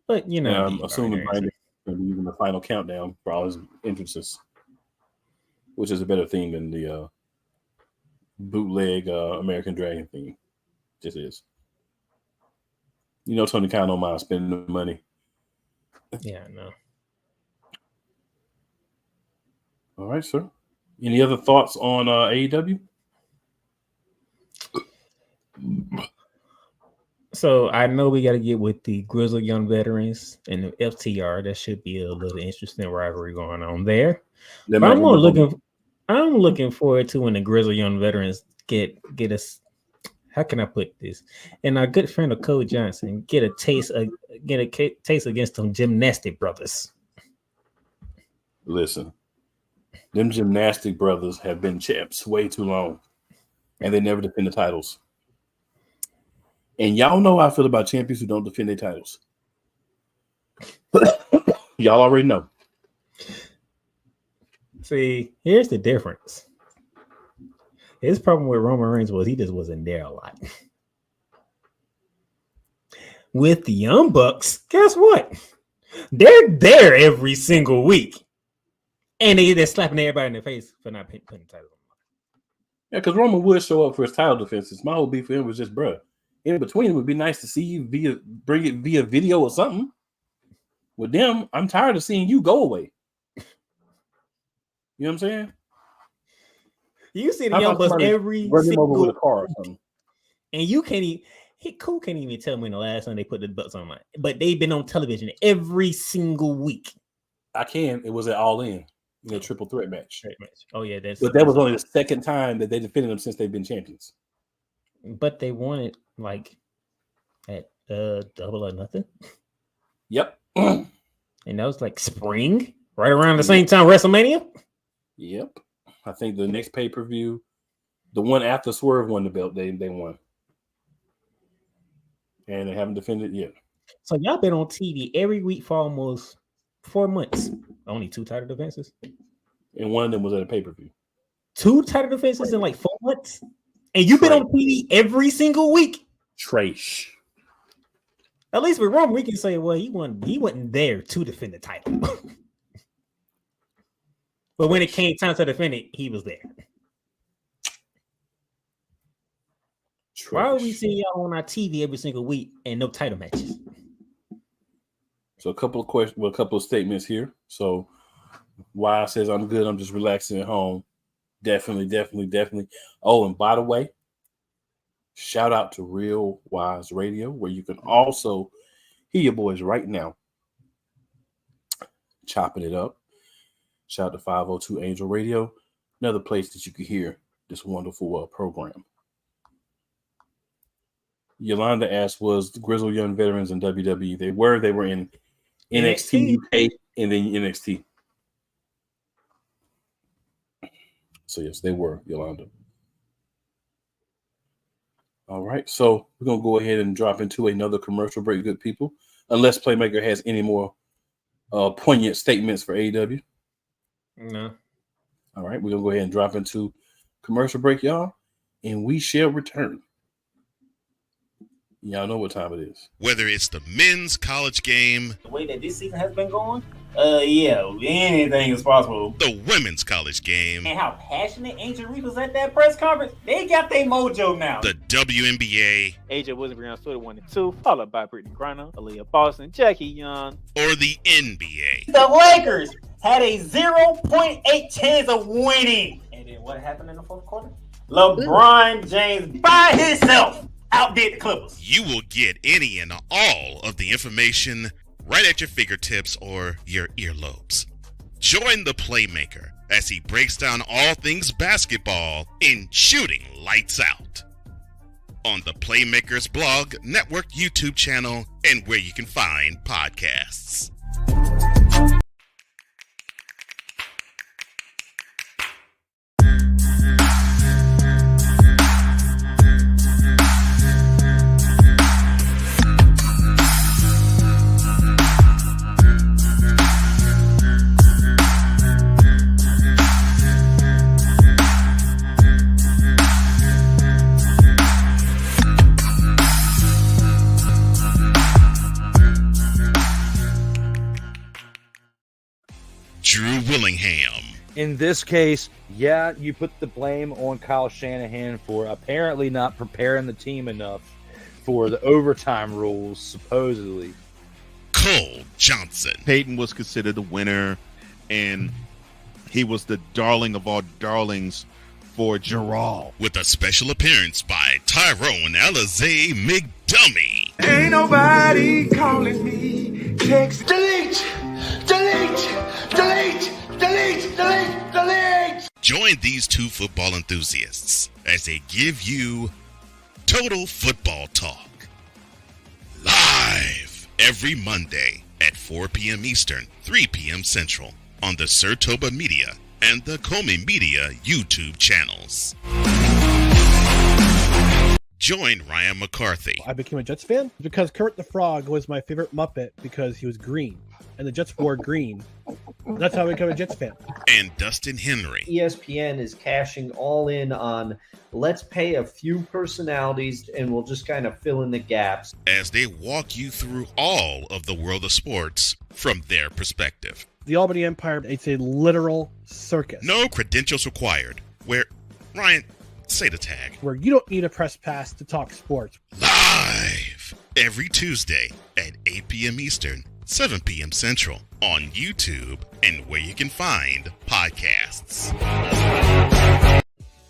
[SPEAKER 2] But I'm
[SPEAKER 1] assuming Bryan is going to be the final countdown for all his entrances, which is a better theme than the bootleg American Dragon theme. Just is. You know, Tony Khan don't mind spending the money.
[SPEAKER 2] Yeah, I know.
[SPEAKER 1] All right, sir. Any other thoughts on AEW?
[SPEAKER 2] So I know we got to get with the Grizzled Young Veterans and the FTR. That should be a little interesting rivalry going on there. But I'm looking forward to when the Grizzled Young Veterans get us. How can I put this? And our good friend of Cole Johnson get a taste against them Gymnastic Brothers.
[SPEAKER 1] Listen, them Gymnastic Brothers have been champs way too long, and they never defend the titles. And y'all know how I feel about champions who don't defend their titles. Y'all already know.
[SPEAKER 2] See, here's the difference. His problem with Roman Reigns was he just wasn't there a lot. With the Young Bucks, guess what? They're there every single week. And they're slapping everybody in the face for not putting the title on.
[SPEAKER 1] Yeah, because Roman would show up for his title defenses. My whole beef for him was just, bruh, in between, it would be nice to see you bring it via video or something. With them, I'm tired of seeing you go away. You know what I'm saying?
[SPEAKER 2] You see the Young Bucks every single
[SPEAKER 1] with a car or something.
[SPEAKER 2] And you can't even Cool can't even tell me when the last time they put the Bucks online. But they've been on television every single week.
[SPEAKER 1] I can. It was at All In a triple threat match.
[SPEAKER 2] Oh yeah,
[SPEAKER 1] but that was only the second time that they defended them since they've been champions.
[SPEAKER 2] But they won it like at Double or Nothing.
[SPEAKER 1] Yep.
[SPEAKER 2] And that was like spring, right around the same time WrestleMania.
[SPEAKER 1] Yep. I think the next pay-per-view, the one after Swerve won the belt, they won. And they haven't defended yet.
[SPEAKER 2] So y'all been on TV every week for almost 4 months. Only 2 title defenses.
[SPEAKER 1] And one of them was at a pay-per-view.
[SPEAKER 2] 2 title defenses in like 4 months? And you've been on TV every single week?
[SPEAKER 1] Trash.
[SPEAKER 2] At least with Roman, we can say, well, he wasn't there to defend the title. But when it came time to defend it, he was there. Trash. Why are we seeing y'all on our TV every single week and no title matches?
[SPEAKER 1] So a couple of questions, a couple of statements here. So why says I'm good, I'm just relaxing at home. Definitely. Oh, and by the way, shout out to Real Wise Radio, where you can also hear your boys right now chopping it up. Shout out to 502 Angel Radio, another place that you can hear this wonderful program. Yolanda asked, was the Grizzled Young Veterans in WWE? They were in NXT UK and then NXT. So yes, they were, Yolanda. All right, so we're gonna go ahead and drop into another commercial break, good people. Unless Playmaker has any more poignant statements for AEW.
[SPEAKER 2] No.
[SPEAKER 1] All right, we're gonna go ahead and drop into commercial break, y'all, and we shall return. Y'all know what time it is.
[SPEAKER 4] Whether it's the men's college game,
[SPEAKER 2] the way that this season has been going, yeah, anything is possible.
[SPEAKER 4] The women's college game,
[SPEAKER 2] and how passionate Angel Reese was at that press conference, they got their mojo now.
[SPEAKER 4] The WNBA,
[SPEAKER 9] AJ Wilson on Twitter 1 and 2, followed by Brittany Griner, Aaliyah Boston, Jackie Young,
[SPEAKER 4] or the NBA.
[SPEAKER 2] The Lakers had a 0.8 chance of winning. And then what happened in the fourth quarter? LeBron James by himself outdid the Clippers.
[SPEAKER 4] You will get any and all of the information right at your fingertips or your earlobes. Join the Playmaker as he breaks down all things basketball in Shooting Lights Out on the Playmakers blog, network, YouTube channel, and where you can find podcasts. Drew Willingham.
[SPEAKER 10] In this case, yeah, you put the blame on Kyle Shanahan for apparently not preparing the team enough for the overtime rules, supposedly.
[SPEAKER 4] Cole Johnson.
[SPEAKER 8] Peyton was considered the winner, and he was the darling of all darlings for Gerald.
[SPEAKER 4] With a special appearance by Tyrone Alizé McDummy.
[SPEAKER 11] Ain't nobody calling me. Text delete.
[SPEAKER 4] Join these two football enthusiasts as they give you Total Football Talk. Live every Monday at 4 p.m. Eastern, 3 p.m. Central on the Sertoba Media and the Comey Media YouTube channels. Join Ryan McCarthy.
[SPEAKER 12] I became a Jets fan because Kermit the Frog was my favorite Muppet because he was green, and the Jets wore green. That's how I became a Jets fan.
[SPEAKER 4] And Dustin Henry.
[SPEAKER 13] ESPN is cashing all in on let's pay a few personalities and we'll just kind of fill in the gaps.
[SPEAKER 4] As they walk you through all of the world of sports from their perspective.
[SPEAKER 12] The Albany Empire, it's a literal circus.
[SPEAKER 4] No credentials required. Where, Ryan, say the tag.
[SPEAKER 12] Where you don't need a press pass to talk sports.
[SPEAKER 4] Live every Tuesday at 8 p.m. Eastern, 7 p.m. Central on YouTube and where you can find podcasts.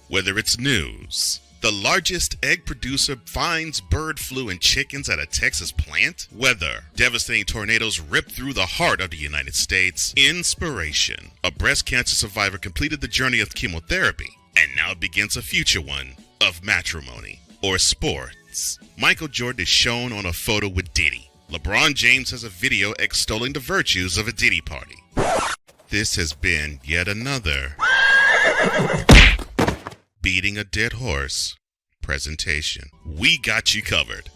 [SPEAKER 4] Whether it's news, the largest egg producer finds bird flu in chickens at a Texas plant, weather, devastating tornadoes rip through the heart of the United States, inspiration, a breast cancer survivor completed the journey of chemotherapy, and now begins a future one of matrimony or sports. Michael Jordan is shown on a photo with Diddy. LeBron James has a video extolling the virtues of a Diddy party. This has been yet another Beating a Dead Horse presentation. We got you covered.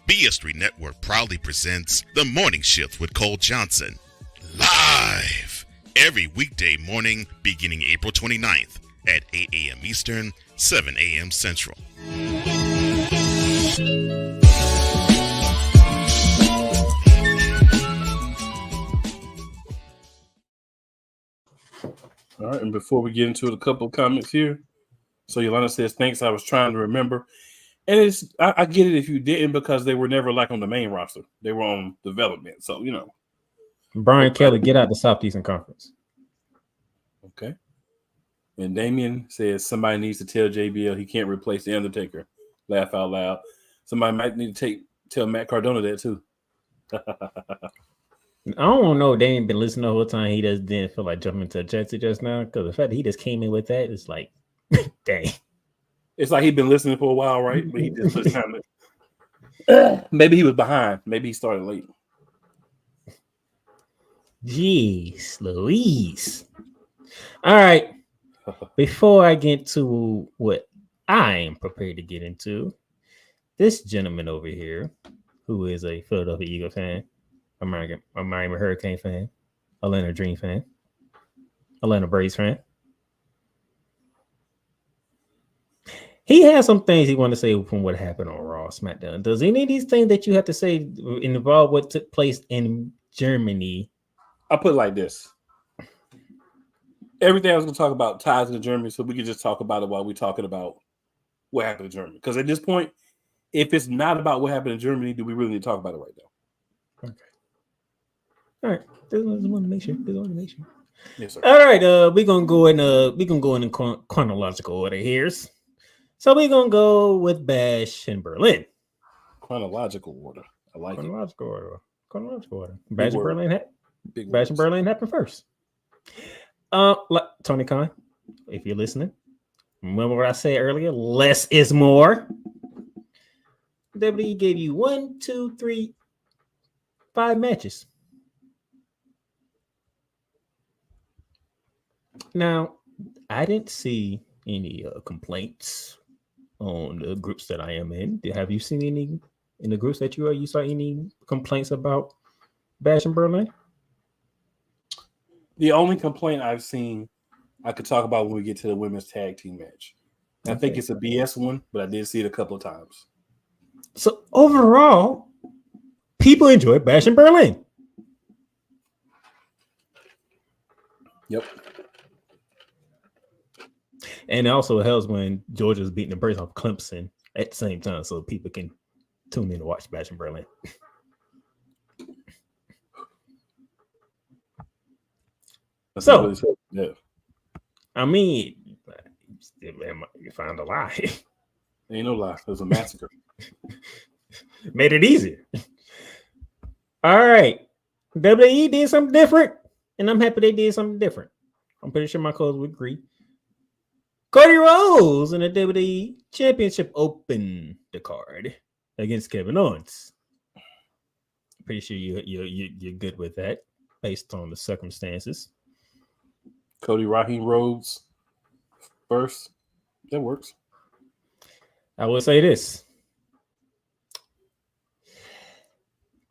[SPEAKER 4] BS3 Network proudly presents The Morning Shift with Cole Johnson. Live every weekday morning beginning April 29th at 8 a.m. Eastern, 7 a.m. Central.
[SPEAKER 1] All right, and before we get into it, a couple of comments here. So Yolanda says, thanks, I was trying to remember. And it's I get it if you didn't, because they were never like on the main roster. They were on development. So, you know.
[SPEAKER 2] Brian Kelly, get out the Southeastern Conference.
[SPEAKER 1] Okay. And Damien says somebody needs to tell JBL he can't replace The Undertaker. Laugh out loud. Somebody might need to tell Matt Cardona that too.
[SPEAKER 2] I don't know. They ain't been listening the whole time. He just didn't feel like jumping to Jesse just now, because the fact that he just came in with that is like, dang.
[SPEAKER 1] It's like he'd been listening for a while, right? But he just was kind of maybe he was behind. Maybe he started late.
[SPEAKER 2] Jeez, Louise. All right. Before I get to what I am prepared to get into, this gentleman over here, who is a Philadelphia Eagle fan, a Miami Hurricane fan, Atlanta Dream fan, Atlanta Braves fan, he has some things he wants to say from what happened on Raw SmackDown. Does any of these things that you have to say involve what took place in Germany?
[SPEAKER 1] I'll put it like this. Everything I was going to talk about ties into Germany, so we can just talk about it while we're talking about what happened in Germany. Because at this point, if it's not about what happened in Germany, do we really need to talk about it right now?
[SPEAKER 2] Okay. All right. Just want to make sure.
[SPEAKER 1] Yes, sir.
[SPEAKER 2] All right. We're gonna go in chronological order here. So we're gonna go with Bash in Berlin.
[SPEAKER 1] Chronological order. I like
[SPEAKER 2] chronological
[SPEAKER 1] it.
[SPEAKER 2] order. Chronological order. Bash in Berlin happened first. Tony Khan, if you're listening, remember what I said earlier? Less is more. WWE gave you 1, 2, 3, 5 matches. Now, I didn't see any complaints on the groups that I am in. Have you seen any in the groups that you saw any complaints about Bash in Berlin?
[SPEAKER 1] The only complaint I've seen I could talk about when we get to the women's tag team match. I think it's a BS one, but I did see it a couple of times.
[SPEAKER 2] So overall, people enjoy Bash in Berlin.
[SPEAKER 1] Yep.
[SPEAKER 2] And it also helps when Georgia's beating the brakes off Clemson at the same time, so people can tune in to watch Bash in Berlin. So, I mean, you found a lie.
[SPEAKER 1] Ain't no lie. It was a massacre.
[SPEAKER 2] Made it easier. All right. WWE did something different, and I'm happy they did something different. I'm pretty sure my coach would agree. Cody Rhodes in the WWE Championship opened the card against Kevin Owens. Pretty sure you're good with that based on the circumstances.
[SPEAKER 1] Cody Raheem Rhodes first. That works.
[SPEAKER 2] I will say this.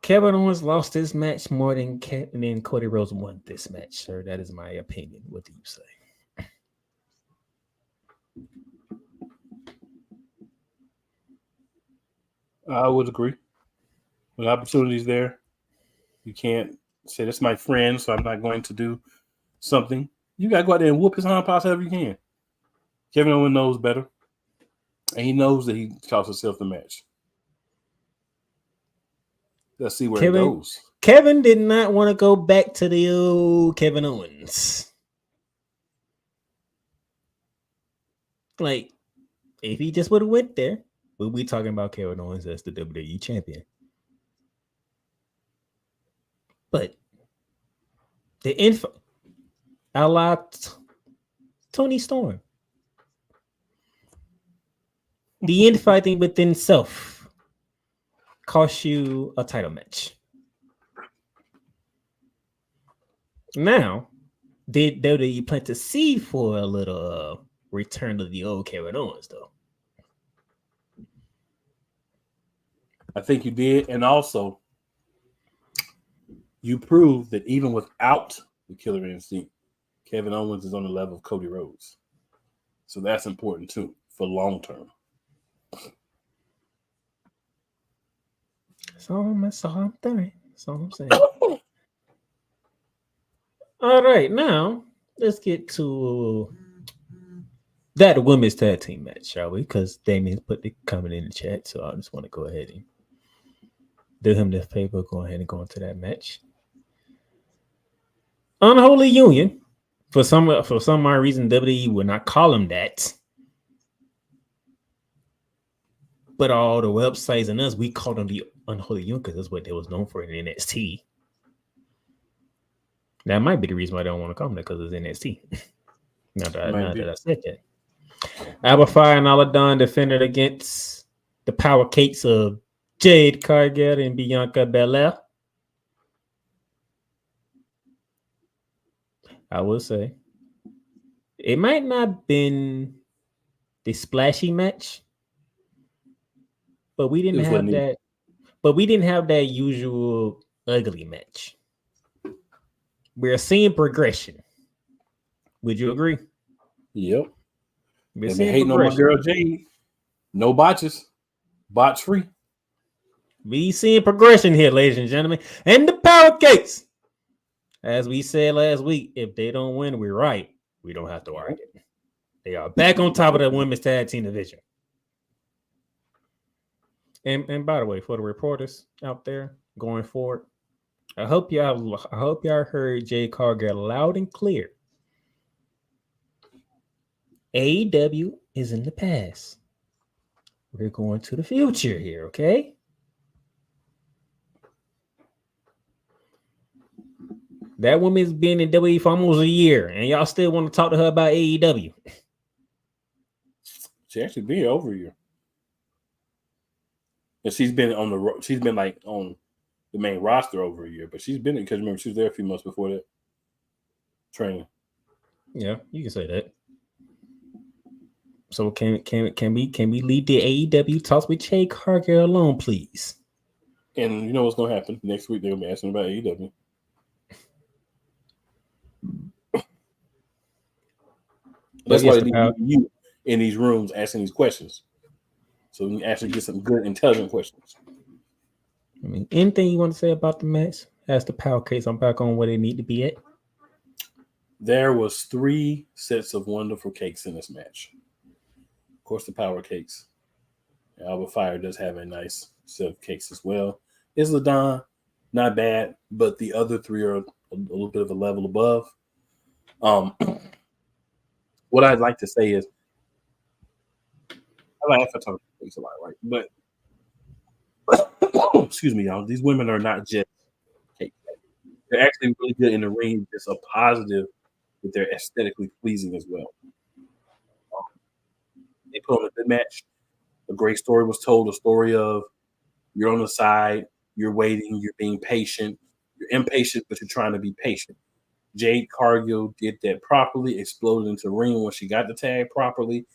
[SPEAKER 2] Kevin Owens lost this match more than Cody Rhodes won this match, sir. That is my opinion. What do you say?
[SPEAKER 1] I would agree. When opportunity's there, you can't say, that's my friend, so I'm not going to do something. You got to go out there and whoop his hind parts however you can. Kevin Owens knows better. And he knows that he cost himself the match. Let's see where it goes.
[SPEAKER 2] Kevin did not want to go back to the old Kevin Owens. Like, if he just would have went there, we'll be talking about Kevin Owens as the WWE champion. But the info allowed Tony Storm. The infighting within self cost you a title match. Now, did WWE plant the seed for a little return of the old Kevin Owens, though?
[SPEAKER 1] I think you did. And also, you proved that even without the Killer Instinct, Kevin Owens is on the level of Cody Rhodes. So that's important, too, for long term.
[SPEAKER 2] That's all I'm saying. That's all I'm saying. All right, now let's get to that women's tag team match, shall we? Because Damien's put the comment in the chat, so I just want to go ahead and do him the favor. Go ahead and go into that match. Unholy Union. For some odd reason, WWE would not call him that. But all the websites and us, we called them the Unholy Union because that's what they was known for in NXT. That might be the reason why they don't want to call them that, because it's NXT. now that I said that. Alba Fire and Aladon defended against the Power Cakes of Jade Cargill and Bianca Belair. I will say it might not have been the splashy match, but we didn't have that. But we didn't have that usual ugly match. We're seeing progression. Would you agree?
[SPEAKER 1] Yep.
[SPEAKER 2] We're
[SPEAKER 1] and they hating on my girl Jade. No botches. Botch free.
[SPEAKER 2] We seeing progression here, ladies and gentlemen. And the Power Cakes. As we said last week, if they don't win, we're right. We don't have to argue. They are back on top of the women's tag team division. And by the way, for the reporters out there going forward, I hope y'all heard Jay Cargill loud and clear. AEW is in the past. We're going to the future here, okay? That woman's been in WWE for almost a year, and y'all still want to talk to her about AEW.
[SPEAKER 1] She actually been here over a year. And she's been like on the main roster over a year, but she's been, because remember she was there a few months before that training.
[SPEAKER 2] Yeah, you can say that. So can we leave the AEW talks with Jay Cargill alone, please?
[SPEAKER 1] And you know what's gonna happen next week? They're gonna be asking about AEW. That's why they need you in these rooms asking these questions, so we can actually get some good, intelligent questions.
[SPEAKER 2] I mean, anything you want to say about the match? As the Power Case, I'm back on where they need to be at.
[SPEAKER 1] There was 3 sets of wonderful cakes in this match. Of course, the power cakes. Alba Fire does have a nice set of cakes as well. Isla Dawn, not bad, but the other 3 are a little bit of a level above. What I'd like to say is, I laugh at talking a lot, right? But excuse me, y'all. These women are not just cake. They're actually really good in the ring. It's a positive that they're aesthetically pleasing as well. They put on a good match. A great story was told. A story of you're on the side, you're waiting, you're being patient, you're impatient, but you're trying to be patient. Jade Cargill did that properly, exploded into the ring when she got the tag properly,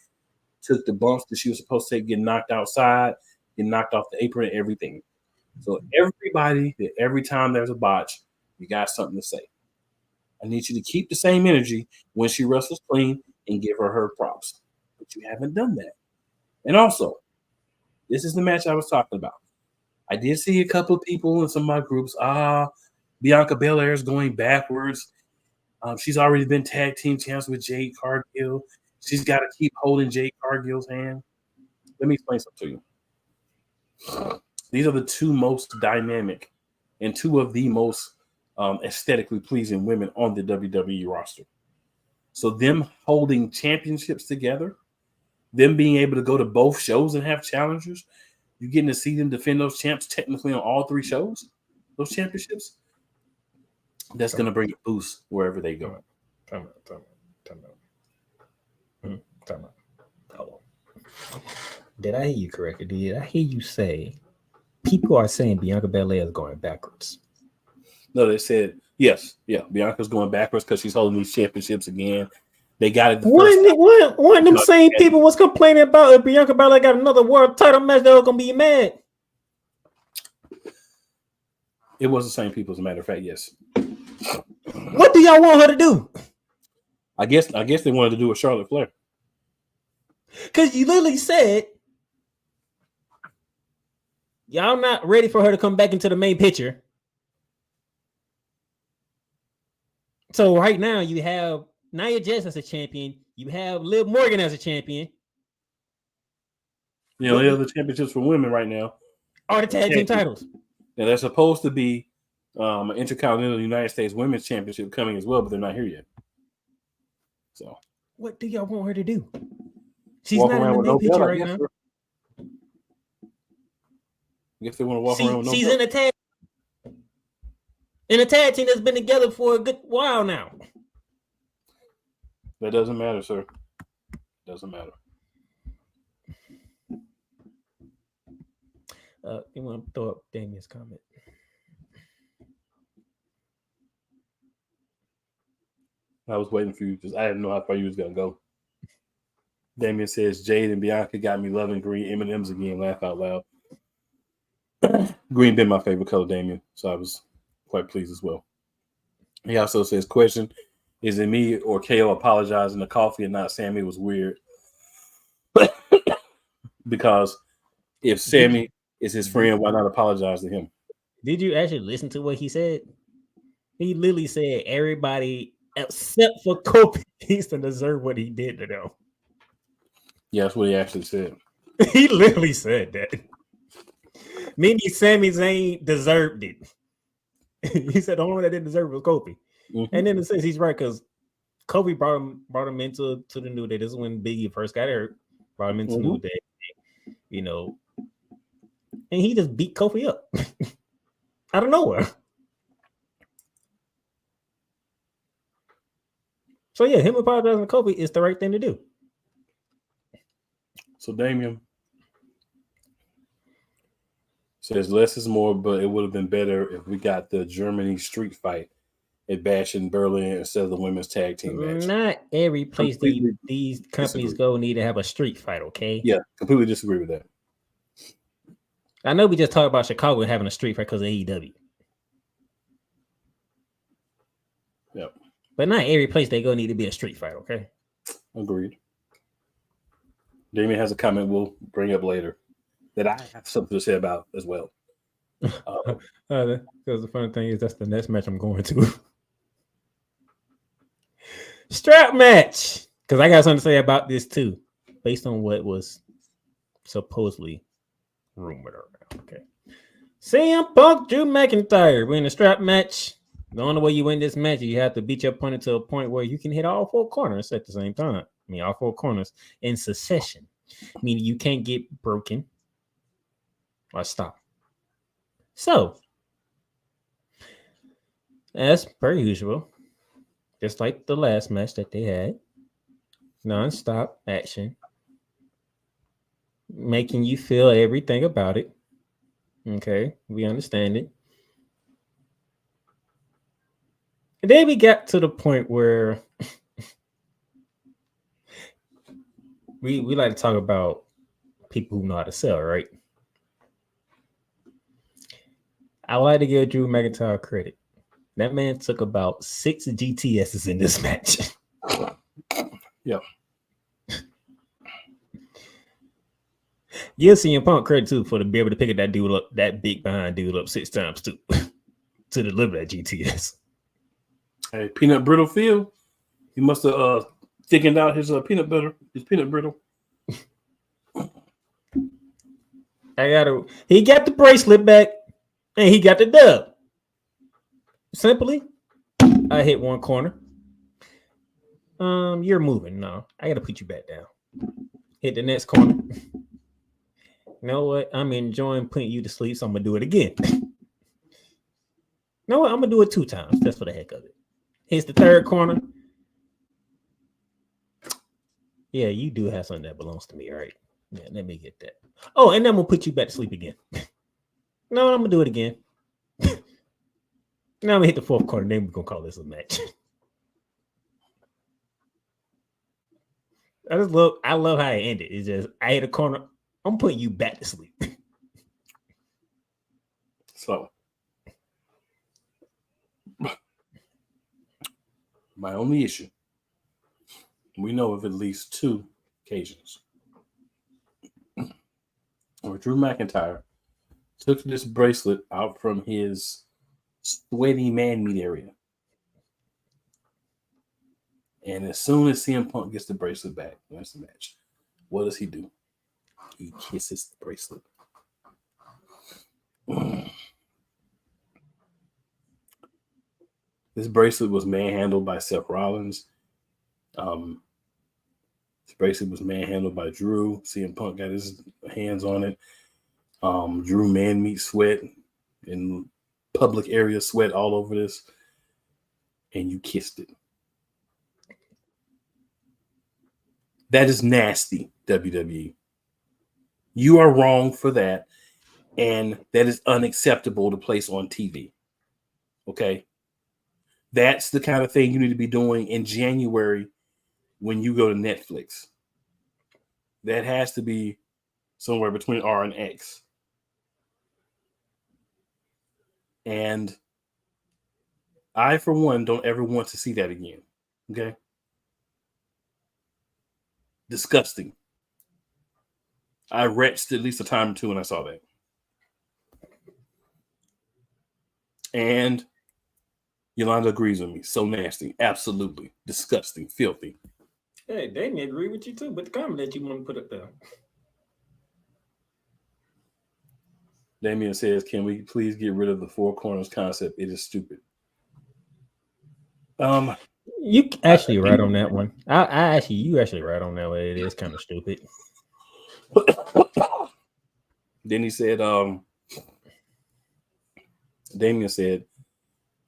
[SPEAKER 1] took the bumps that she was supposed to take, get knocked outside, get knocked off the apron and everything. So everybody, that every time there's a botch, you got something to say. I need you to keep the same energy when she wrestles clean and give her props. But you haven't done that. And also, this is the match I was talking about. I did see a couple of people in some of my groups. Bianca Belair is going backwards. She's already been tag team champs with Jade Cargill. She's got to keep holding Jade Cargill's hand. Let me explain something to you. These are the 2 most dynamic and 2 of the most aesthetically pleasing women on the WWE roster. So them holding championships together, them being able to go to both shows and have challengers, you're getting to see them defend those champs technically on all 3 shows, those championships. That's going to bring a boost wherever they go.
[SPEAKER 2] Time out. Hold on. Did I hear you correctly? Did I hear you say people are saying Bianca Belair is going backwards?
[SPEAKER 1] No, they said yes. Yeah, Bianca's going backwards because she's holding these championships again. They got it.
[SPEAKER 2] One of them same people was complaining about if Bianca Belair got another world title match, they were gonna be mad.
[SPEAKER 1] It was the same people, as a matter of fact. Yes.
[SPEAKER 2] What do y'all want her to do?
[SPEAKER 1] I guess they wanted to do a Charlotte Flair.
[SPEAKER 2] Because you literally said y'all not ready for her to come back into the main picture. So right now you have Nia Jax as a champion. You have Liv Morgan as a champion.
[SPEAKER 1] You know, the other championships for women right now
[SPEAKER 2] are the tag team titles.
[SPEAKER 1] Now, there's supposed to be an Intercontinental United States Women's Championship coming as well, but they're not here yet. So,
[SPEAKER 2] what do y'all want her to do? She's
[SPEAKER 1] walk
[SPEAKER 2] not in the main picture right now.
[SPEAKER 1] I guess they want to walk around with no
[SPEAKER 2] she's
[SPEAKER 1] belt.
[SPEAKER 2] in a tag team that's been together for a good while now.
[SPEAKER 1] That doesn't matter, sir. Doesn't matter.
[SPEAKER 2] You want to throw up Damien's comment?
[SPEAKER 1] I was waiting for you because I didn't know how far you was gonna go. Damien says Jade and Bianca got me loving green M&Ms again. Laugh out loud. Green been my favorite color, Damien, so I was quite pleased as well. He also says, question, is it me or KO apologizing to Coffee and not Sammy was weird? Because if Sammy is his friend, why not apologize to him?
[SPEAKER 2] Did you actually listen to what he said? He literally said everybody except for Kofi Kingston deserve what he did to them.
[SPEAKER 1] Yeah, that's what he actually said.
[SPEAKER 2] He literally said that. Meaning Sami Zayn deserved it. He said the only one that didn't deserve it was Kofi. Mm-hmm. And in a sense, he's right, because Kofi brought him into the New Day. This is when Biggie first got hurt. Brought him into New Day. You know. And he just beat Kofi up. Out of nowhere. So yeah, him apologizing to Kofi is the right thing to do.
[SPEAKER 1] So Damien says less is more, but it would have been better if we got the Germany street fight at Bash in Berlin instead of the women's tag team match.
[SPEAKER 2] Not every place these companies go need to have a street fight, okay?
[SPEAKER 1] Yeah, completely disagree with that.
[SPEAKER 2] I know we just talked about Chicago having a street fight because of AEW.
[SPEAKER 1] Yep.
[SPEAKER 2] But not every place they go need to be a street fight, okay?
[SPEAKER 1] Agreed. Damien has a comment we'll bring up later that I have something to say about as well.
[SPEAKER 2] Because the funny thing is that's the next match I'm going to. Strap match. Because I got something to say about this too, based on what was supposedly rumored around. Okay. CM Punk, Drew McIntyre win a strap match. The only way you win this match, you have to beat your opponent to a point where you can hit all four corners at the same time. I mean, all four corners in succession. Meaning you can't get broken or stop. So, as per usual, just like the last match that they had, non-stop action, making you feel everything about it. Okay, we understand it. And then we got to the point where we like to talk about people who know how to sell, right? I would like to give Drew McIntyre credit. That man took about 6 GTSs in this match.
[SPEAKER 1] Yeah.
[SPEAKER 2] You'll see CM Punk credit too for to be able to pick that dude up, that big behind dude up 6 times too, to deliver that GTS.
[SPEAKER 1] Hey, peanut brittle feel. He must have thickened out his peanut butter, his peanut brittle.
[SPEAKER 2] He got the bracelet back, and he got the dub. Simply, I hit one corner. You're moving. No, I gotta put you back down. Hit the next corner. You know what? I'm enjoying putting you to sleep, so I'm gonna do it again. You know what? I'm gonna do it 2 times. That's for the heck of it. Here's the third corner. Yeah, you do have something that belongs to me, right? Yeah, let me get that. Oh, and then I'm gonna put you back to sleep again. No, I'm gonna do it again. Now I'm gonna hit the 4th corner. Then we're gonna call this a match. I love how it ended. It's just I hit a corner. I'm putting you back to sleep.
[SPEAKER 1] So, my only issue, we know of at least 2 occasions where Drew McIntyre took this bracelet out from his sweaty man meat area. And as soon as CM Punk gets the bracelet back, that's the match. What does he do? He kisses the bracelet. This bracelet was manhandled by Seth Rollins. This bracelet was manhandled by Drew. CM Punk got his hands on it. Drew man meat sweat in public area sweat all over this. And you kissed it. That is nasty, WWE. You are wrong for that. And that is unacceptable to place on TV. Okay? That's the kind of thing you need to be doing in January when you go to Netflix. That has to be somewhere between R and X. And I, for one, don't ever want to see that again. Okay? Disgusting. I retched at least a time or 2 when I saw that. And Yolanda agrees with me. So nasty. Absolutely. Disgusting. Filthy.
[SPEAKER 2] Hey, Damien agree with you too, but the comment that you want to put up there.
[SPEAKER 1] Damien says, can we please get rid of the 4 corners concept? It is stupid.
[SPEAKER 2] You actually right on that one. You actually right on that way. It is kind of stupid.
[SPEAKER 1] Then he said, Damien said,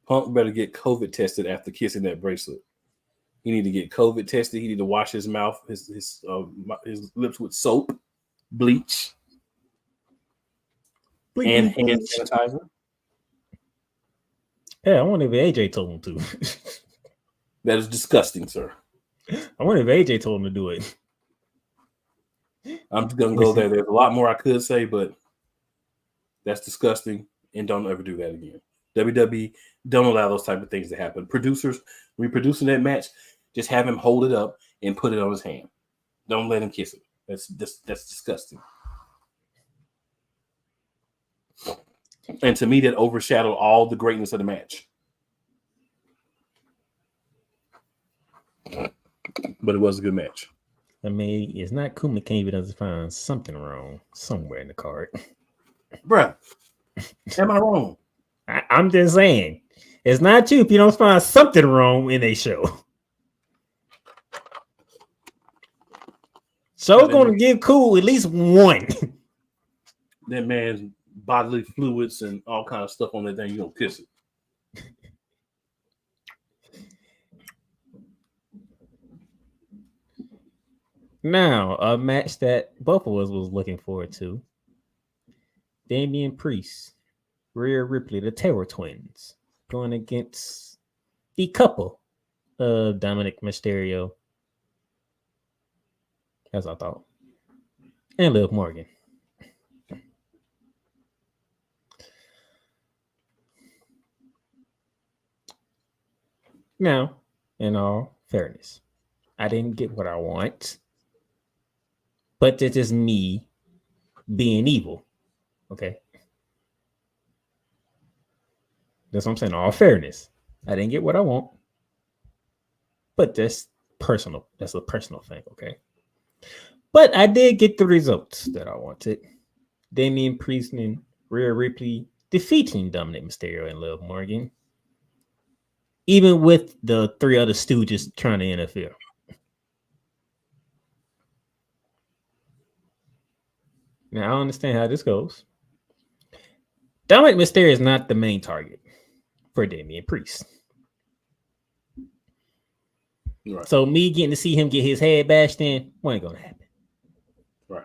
[SPEAKER 1] Punk better get COVID tested after kissing that bracelet. He need to get COVID tested. He need to wash his mouth, his lips with soap, bleach, and hand sanitizer.
[SPEAKER 2] Yeah, I wonder if AJ told him to.
[SPEAKER 1] That is disgusting, sir.
[SPEAKER 2] I wonder if AJ told him to do it.
[SPEAKER 1] I'm just gonna go there. There's a lot more I could say, but that's disgusting, and don't ever do that again. WWE, don't allow those type of things to happen. Producers, reproducing that match, just have him hold it up and put it on his hand. Don't let him kiss it. That's disgusting. And to me, that overshadowed all the greatness of the match. But it was a good match.
[SPEAKER 2] I mean, it's not cool. McCabe doesn't find something wrong somewhere in the card.
[SPEAKER 1] Bruh, am I wrong?
[SPEAKER 2] I'm just saying. It's not you if you don't find something wrong in a show. So going to give Cool at least one.
[SPEAKER 1] That man's bodily fluids and all kind of stuff on that thing, you gonna kiss it.
[SPEAKER 2] Now, a match that both of us was looking forward to. Damian Priest, Rhea Ripley, the Terror Twins, going against the couple of Dominic Mysterio, as I thought, and Liv Morgan. Now, in all fairness, I didn't get what I want, but that's just me being evil. Okay. That's what I'm saying. All fairness. I didn't get what I want. But that's personal. That's a personal thing. Okay. But I did get the results that I wanted. Damian Priest and Rhea Ripley defeating Dominic Mysterio and Liv Morgan. Even with the three other stooges trying to interfere. Now, I understand how this goes. Dominic Mysterio is not the main target for Damian Priest.
[SPEAKER 1] Right.
[SPEAKER 2] So me getting to see him get his head bashed in, ain't going to happen.
[SPEAKER 1] Right.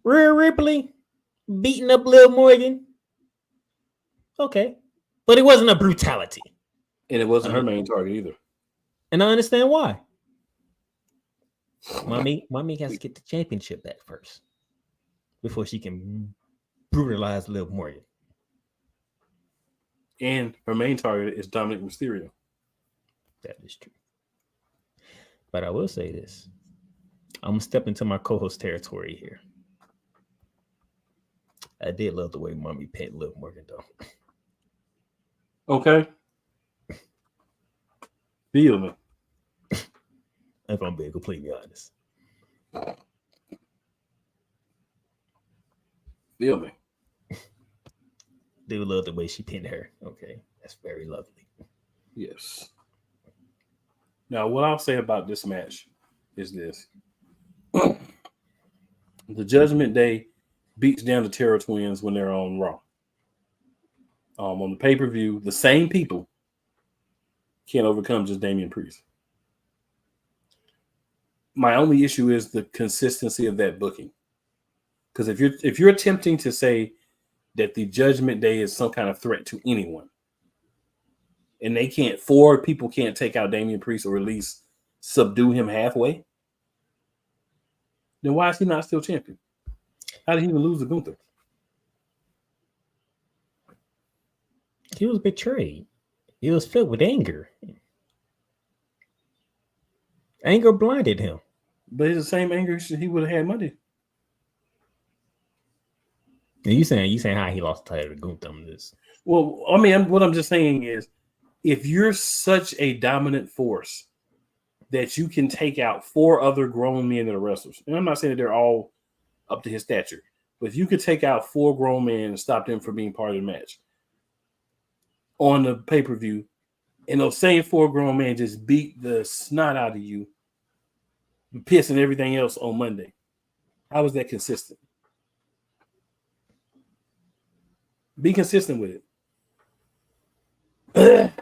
[SPEAKER 2] Rhea Ripley beating up Liv Morgan. Okay. But it wasn't a brutality.
[SPEAKER 1] And it wasn't her main target either.
[SPEAKER 2] And I understand why. Mommy has to get the championship back first before she can brutalize Liv Morgan.
[SPEAKER 1] And her main target is Dominic Mysterio.
[SPEAKER 2] That is true. But I will say this. I'm going to step into my co-host territory here. I did love the way Mommy pinned Liv Morgan, though.
[SPEAKER 1] Okay. Feel me.
[SPEAKER 2] If I'm being completely honest.
[SPEAKER 1] Feel me.
[SPEAKER 2] Do love the way she pinned her. Okay. That's very lovely.
[SPEAKER 1] Yes. Now, what I'll say about this match is this. The Judgment Day beats down the Terror Twins when they're on Raw. On the pay-per-view, the same people can't overcome just Damian Priest. My only issue is the consistency of that booking. Because if you're attempting to say that the Judgment Day is some kind of threat to anyone, and four people can't take out Damian Priest or at least subdue him halfway, then why is he not still champion? How did he even lose to Gunther?
[SPEAKER 2] He was betrayed. He was filled with anger. Anger blinded him.
[SPEAKER 1] But it's the same anger he would have had Monday.
[SPEAKER 2] And you saying how he lost the title to Gunther on this?
[SPEAKER 1] Well, I mean, what I'm just saying is, if you're such a dominant force that you can take out four other grown men that are wrestlers, and I'm not saying that they're all up to his stature, but if you could take out four grown men and stop them from being part of the match on the pay-per-view, and those same four grown men just beat the snot out of you, piss and everything else on Monday, how is that consistent? Be consistent with it.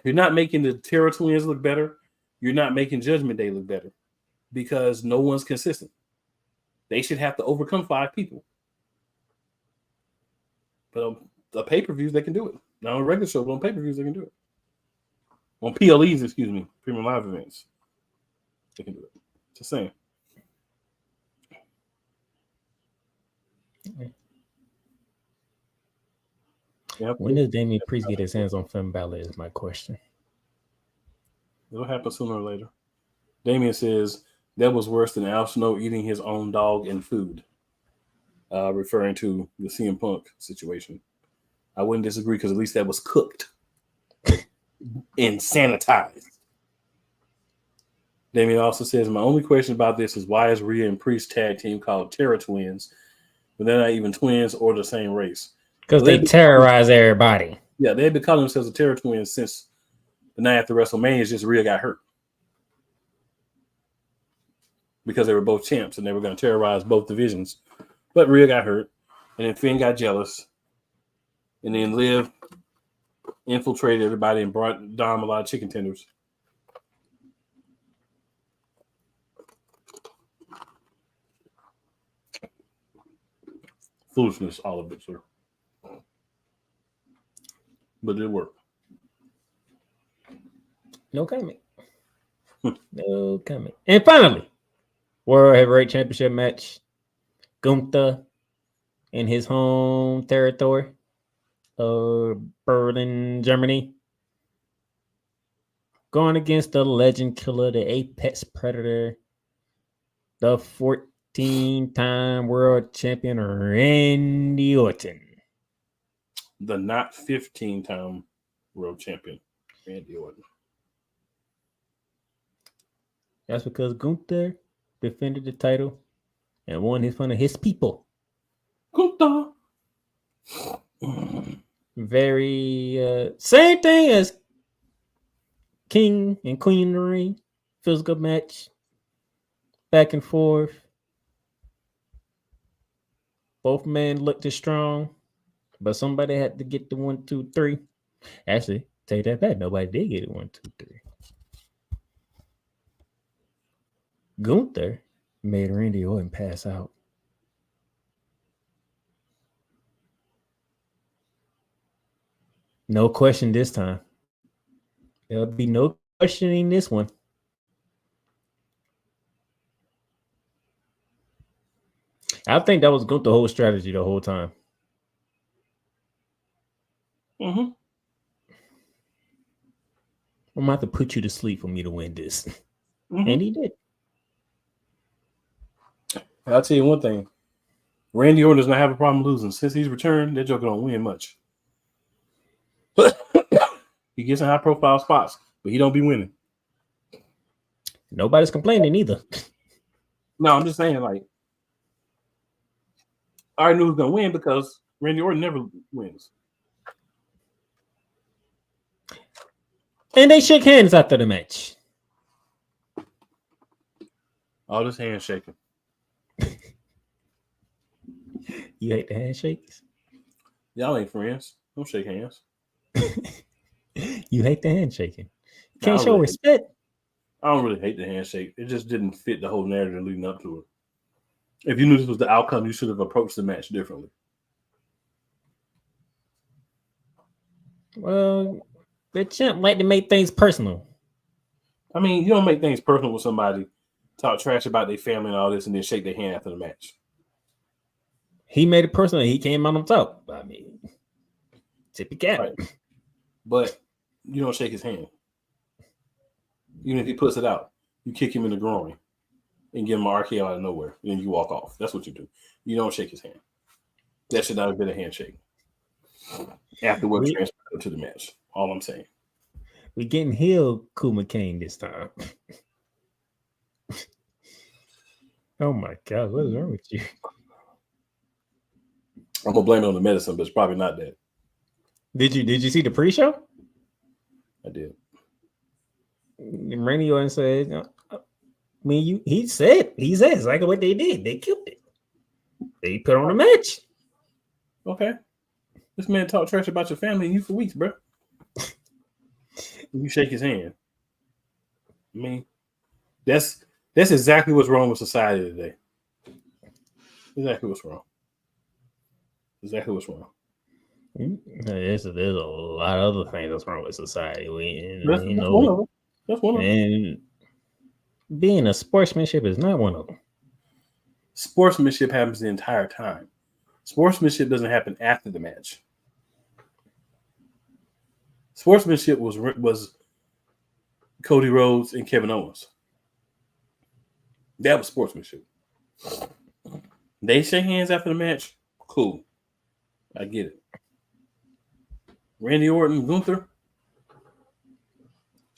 [SPEAKER 1] You're not making the Terror Twins look better. You're not making Judgment Day look better because no one's consistent. They should have to overcome 5 people. But on the pay-per-views, they can do it. Not on regular shows, but on pay-per-views, they can do it. On PLEs, premium live events, they can do it. Just saying.
[SPEAKER 2] Yep. When does Damian Priest get his hands on Finn Balor is my question.
[SPEAKER 1] It'll happen sooner or later. Damian says that was worse than Al Snow eating his own dog and food, referring to the CM Punk situation. I wouldn't disagree because at least that was cooked. and sanitized. Damien also says, my only question about this is why is Rhea and Priest tag team called Terror Twins, but they're not even twins or the same race?
[SPEAKER 2] Because they terrorize everybody.
[SPEAKER 1] Yeah, they've been calling themselves the Terror Twins since the night after WrestleMania. It's just Rhea got hurt because they were both champs and they were going to terrorize both divisions. But Rhea got hurt, and then Finn got jealous, and then Liv infiltrated everybody and brought Dom a lot of chicken tenders. Foolishness, all of it, sir. But it worked.
[SPEAKER 2] No comment. No comment. And finally, World Heavyweight Championship match. Gunther in his home territory of Berlin, Germany. Going against the legend killer, the apex predator, the 14-time world champion, Randy Orton.
[SPEAKER 1] The not 15-time world champion, Randy Orton.
[SPEAKER 2] That's because Gunther defended the title and won in front of his people.
[SPEAKER 1] Gunther.
[SPEAKER 2] Very same thing as King and Queen in the ring. Physical match. Back and forth. Both men looked as strong, but somebody had to get the 1, 2, 3. Actually, take that back. Nobody did get it 1, 2, 3. Gunther made Randy Orton pass out. No question this time. There'll be no questioning this one. I think that was Gunther's whole strategy the whole time.
[SPEAKER 1] Mm-hmm.
[SPEAKER 2] I'm about to put you to sleep for me to win this.
[SPEAKER 1] Mm-hmm.
[SPEAKER 2] And he did.
[SPEAKER 1] I'll tell you one thing. Randy Orton does not have a problem losing. Since he's returned, that joker don't win much. He gets in high-profile spots, but he don't be winning.
[SPEAKER 2] Nobody's complaining either.
[SPEAKER 1] No, I'm just saying, like, I already knew who's going to win because Randy Orton never wins.
[SPEAKER 2] And they shook hands after the match.
[SPEAKER 1] All this handshaking.
[SPEAKER 2] You hate the handshakes?
[SPEAKER 1] Y'all ain't friends. Don't shake hands.
[SPEAKER 2] You hate the handshaking. Can't show respect.
[SPEAKER 1] I don't really hate the handshake. It just didn't fit the whole narrative leading up to it. If you knew this was the outcome, you should have approached the match differently.
[SPEAKER 2] Well, the champ like to make things personal.
[SPEAKER 1] I mean, you don't make things personal with somebody, talk trash about their family and all this, and then shake their hand after the match.
[SPEAKER 2] He made it personal. He came out on top. I mean, tippy cap.
[SPEAKER 1] Right. But you don't shake his hand. Even if he puts it out, you kick him in the groin and give him an RKO out of nowhere. And then you walk off. That's what you do. You don't shake his hand. That should not have been a handshake. Afterwards, transfer to the match. All I'm saying.
[SPEAKER 2] We're getting heel Kuma Kane this time. Oh my God, what is wrong with you?
[SPEAKER 1] I'm gonna blame it on the medicine, but it's probably not that.
[SPEAKER 2] Did you see the pre-show?
[SPEAKER 1] I did.
[SPEAKER 2] Randy Orton said, he said exactly what they did. They killed it. They put on a match.
[SPEAKER 1] Okay. This man talked trash about your family and you for weeks, bro. You shake his hand. I mean, that's exactly what's wrong with society today. Exactly what's wrong. Exactly what's wrong.
[SPEAKER 2] There's a lot of other things that's wrong with society.
[SPEAKER 1] That's one of them. That's one of them.
[SPEAKER 2] And being a sportsmanship is not one of them.
[SPEAKER 1] Sportsmanship happens the entire time. Sportsmanship doesn't happen after the match. Sportsmanship was Cody Rhodes and Kevin Owens. That was sportsmanship. They shake hands after the match. Cool. I get it. Randy Orton, Gunther.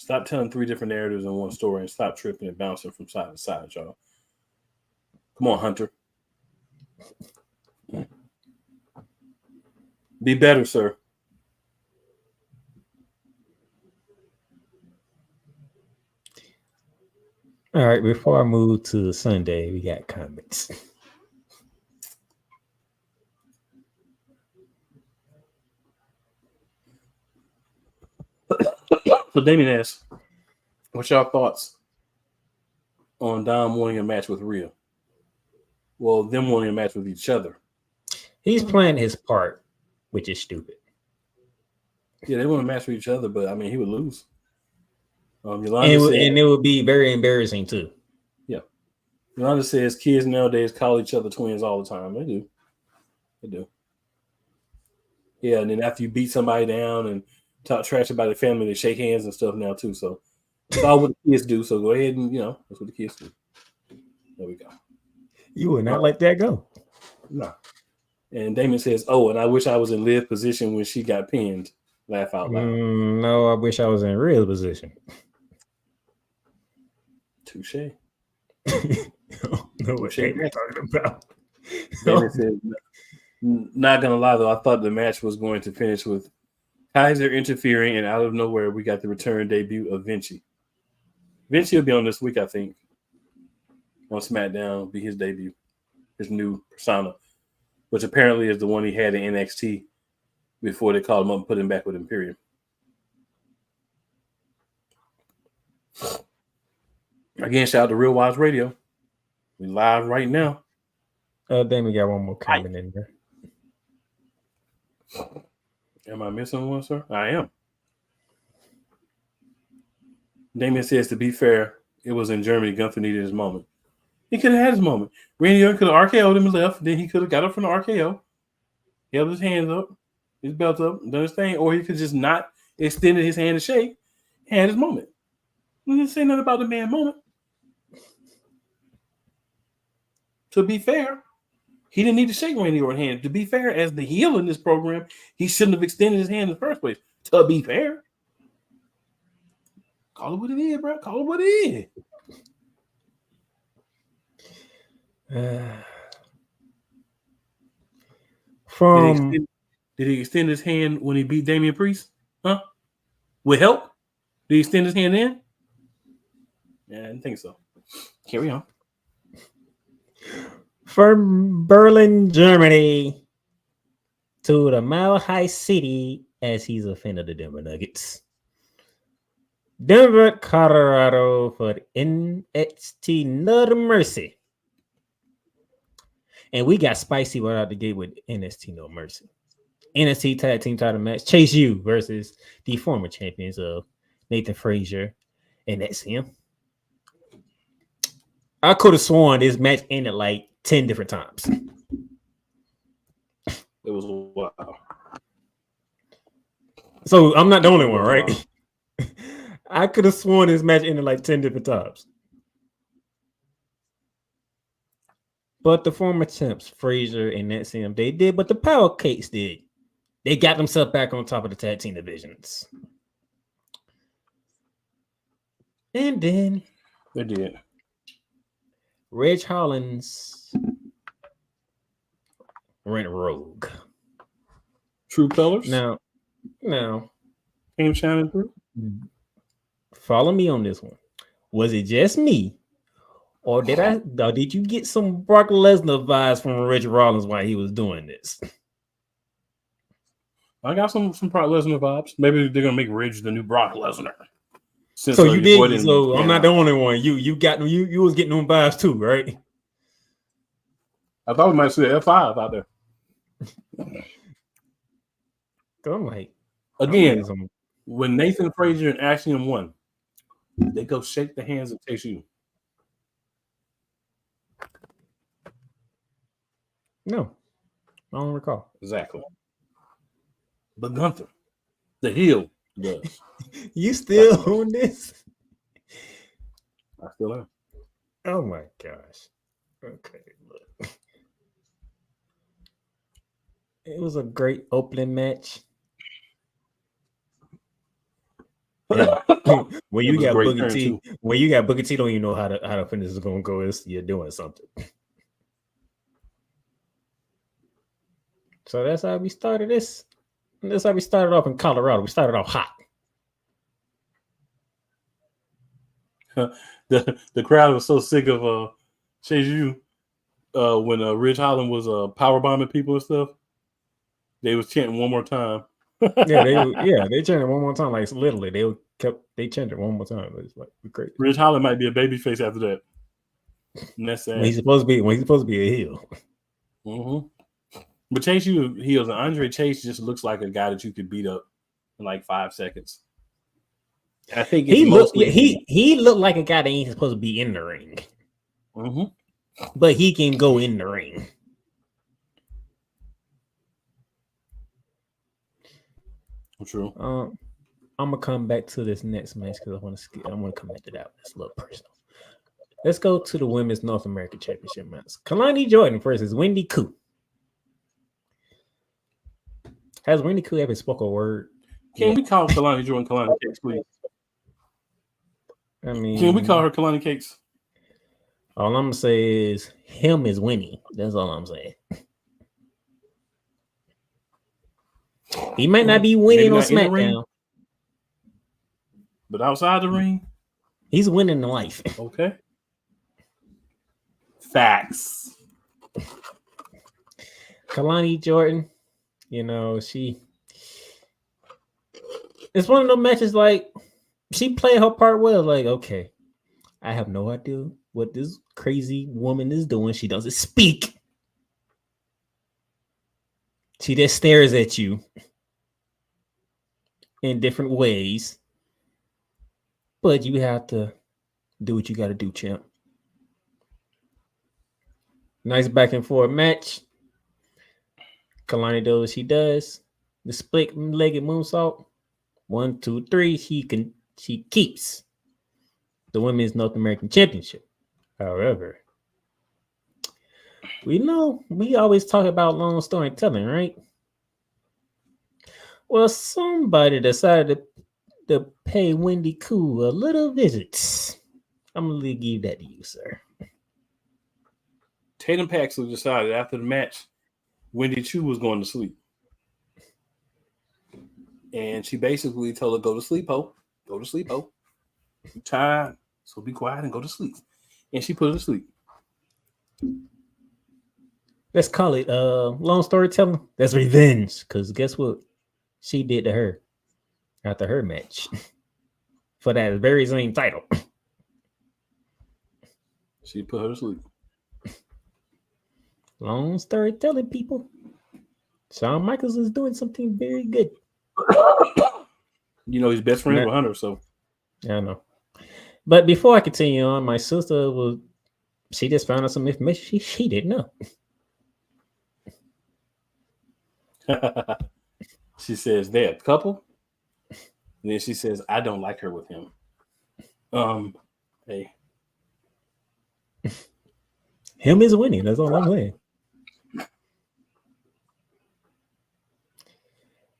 [SPEAKER 1] Stop telling 3 different narratives in one story and stop tripping and bouncing from side to side, y'all. Come on, Hunter. Be better, sir.
[SPEAKER 2] All right, before I move to Sunday, we got comments.
[SPEAKER 1] So Damien asks, what's y'all thoughts on Dom wanting a match with Rhea? Well, them wanting a match with each other.
[SPEAKER 2] He's playing his part, which is stupid.
[SPEAKER 1] Yeah, they want to match with each other, but I mean, he would lose.
[SPEAKER 2] And it would be very embarrassing too.
[SPEAKER 1] Yeah. Yolanda says kids nowadays call each other twins all the time. They do. They do. Yeah, and then after you beat somebody down and talk trash about their family, they shake hands and stuff now too. So it's all what the kids do. So go ahead and, that's what the kids do. There we go.
[SPEAKER 2] You would not let that go.
[SPEAKER 1] No. And Damon says, oh, and I wish I was in Liv's position when she got pinned. Laugh out loud.
[SPEAKER 2] No, I wish I was in Rhea's position.
[SPEAKER 1] Touche.
[SPEAKER 2] No, what you're talking about.
[SPEAKER 1] Damon says, not going to lie, though, I thought the match was going to finish with Kaiser interfering, and out of nowhere, we got the return debut of Vinci. Vinci will be on this week, I think. On SmackDown, will be his debut, his new persona, which apparently is the one he had in NXT before they called him up and put him back with Imperium. Again, shout out to Real Wise Radio. We live right now.
[SPEAKER 2] Then we got one more comment in there.
[SPEAKER 1] Am I missing one, sir? I am. Damien says, to be fair, it was in Germany. Gunther needed his moment. He could have had his moment. Randy Orton could have RKO'd him and left. Then he could have got up from the RKO, held his hands up, his belt up, done his thing. Or he could just not extended his hand to shake, had his moment. We didn't say nothing about the man moment. To be fair, he didn't need to shake Randy Orton's hand. To be fair, as the heel in this program, he shouldn't have extended his hand in the first place. To be fair. Call it what it is, bro. Call it what it is. Did he extend his hand when he beat Damian Priest? Huh? With help? Did he extend his hand in? Yeah, I didn't think so. Carry on.
[SPEAKER 2] From Berlin, Germany to the Mile High City, as he's a fan of the Denver Nuggets. Denver, Colorado for NXT No Mercy. And we got spicy right out the gate with NXT No Mercy. NXT Tag Team title match. Chase U versus the former champions of Nathan Frazier and XM. I could have sworn this match ended like 10 different times.
[SPEAKER 1] It was wow.
[SPEAKER 2] So I'm not the only one, right? I could have sworn this match ended like 10 different times. But the former champs, Frazier and XM, they did, but the Power Cakes did. They got themselves back on top of the tag team divisions. And then
[SPEAKER 1] they did.
[SPEAKER 2] Reg Hollins went rogue.
[SPEAKER 1] True colors?
[SPEAKER 2] Now,
[SPEAKER 1] came shining through.
[SPEAKER 2] Follow me on this one. Was it just me? Or did you get some Brock Lesnar vibes from Reg Rollins while he was doing this?
[SPEAKER 1] I got some Brock Lesnar vibes. Maybe they're gonna make Reg the new Brock Lesnar.
[SPEAKER 2] So you did. So I'm not the only one. You was getting them vibes too, right?
[SPEAKER 1] I thought we might see F5 out there.
[SPEAKER 2] I'm like,
[SPEAKER 1] again, when Nathan Frazier and Axiom won, they go shake the hands of Chase U.
[SPEAKER 2] No, I don't recall.
[SPEAKER 1] Exactly. But Gunther, the heel, does.
[SPEAKER 2] You still on this?
[SPEAKER 1] I still am.
[SPEAKER 2] Oh my gosh. Okay, look. It was a great opening match. when
[SPEAKER 1] It
[SPEAKER 2] you
[SPEAKER 1] was a
[SPEAKER 2] got
[SPEAKER 1] great
[SPEAKER 2] Booker
[SPEAKER 1] turn,
[SPEAKER 2] T,
[SPEAKER 1] too.
[SPEAKER 2] when you got Booker T, don't you know how the finish is gonna go? You're doing something. So that's how we started this. That's how we started off in Colorado. We started off hot.
[SPEAKER 1] The crowd was so sick of Chase U when Rich Holland was power bombing people and stuff. They was chanting one more time.
[SPEAKER 2] they chanted one more time. Like literally, they chanted one more time. It's like crazy.
[SPEAKER 1] Rich Holland might be a babyface after that. And that's sad.
[SPEAKER 2] When he's supposed to be a heel.
[SPEAKER 1] Mm-hmm. But Chase U heels, and Andre Chase just looks like a guy that you could beat up in like 5 seconds. I think
[SPEAKER 2] he looked like a guy that ain't supposed to be in the ring.
[SPEAKER 1] Mm-hmm.
[SPEAKER 2] But he can go in the ring.
[SPEAKER 1] True.
[SPEAKER 2] I'm gonna come back to this next match because I want to come back to that. It's a little personal. Let's go to the Women's North American Championship match. Kalani Jordan versus Wendy Koo. Has Wendy Koo ever spoke a word?
[SPEAKER 1] Can we call Kalani Jordan Kalani Cakes, please?
[SPEAKER 2] I mean,
[SPEAKER 1] can we call her Kalani Cakes?
[SPEAKER 2] All I'm gonna say is him is winning. That's all I'm saying. He might not be winning on SmackDown,
[SPEAKER 1] but outside the ring,
[SPEAKER 2] he's winning in life.
[SPEAKER 1] Okay. Facts.
[SPEAKER 2] Kalani Jordan, it's one of those matches like she played her part well. Like, okay, I have no idea what this crazy woman is doing. She doesn't speak. She just stares at you in different ways. But you have to do what you got to do, champ. Nice back and forth match. Kalani does what she does. The split-legged moonsault. 1, 2, 3. She keeps the Women's North American Championship. However, we always talk about long storytelling, right? Well, somebody decided to pay Wendy Koo a little visit. I'm going to give that to you, sir.
[SPEAKER 1] Tatum Paxson decided after the match, Wendy Choo was going to sleep. And she basically told her, go to sleep, ho. Go to sleep, ho. You tired, so be quiet and go to sleep. And she put her to sleep.
[SPEAKER 2] Let's call it long storytelling. That's revenge. Because guess what she did to her after her match for that very same title.
[SPEAKER 1] She put her to sleep.
[SPEAKER 2] Long storytelling, people. Shawn Michaels is doing something very good.
[SPEAKER 1] He's best friends with Hunter, so.
[SPEAKER 2] Yeah, I know. But before I continue on, my sister she just found out some information she didn't know.
[SPEAKER 1] She says they're a couple. And then she says, I don't like her with him. Hey.
[SPEAKER 2] Him is winning. That's all I'm saying.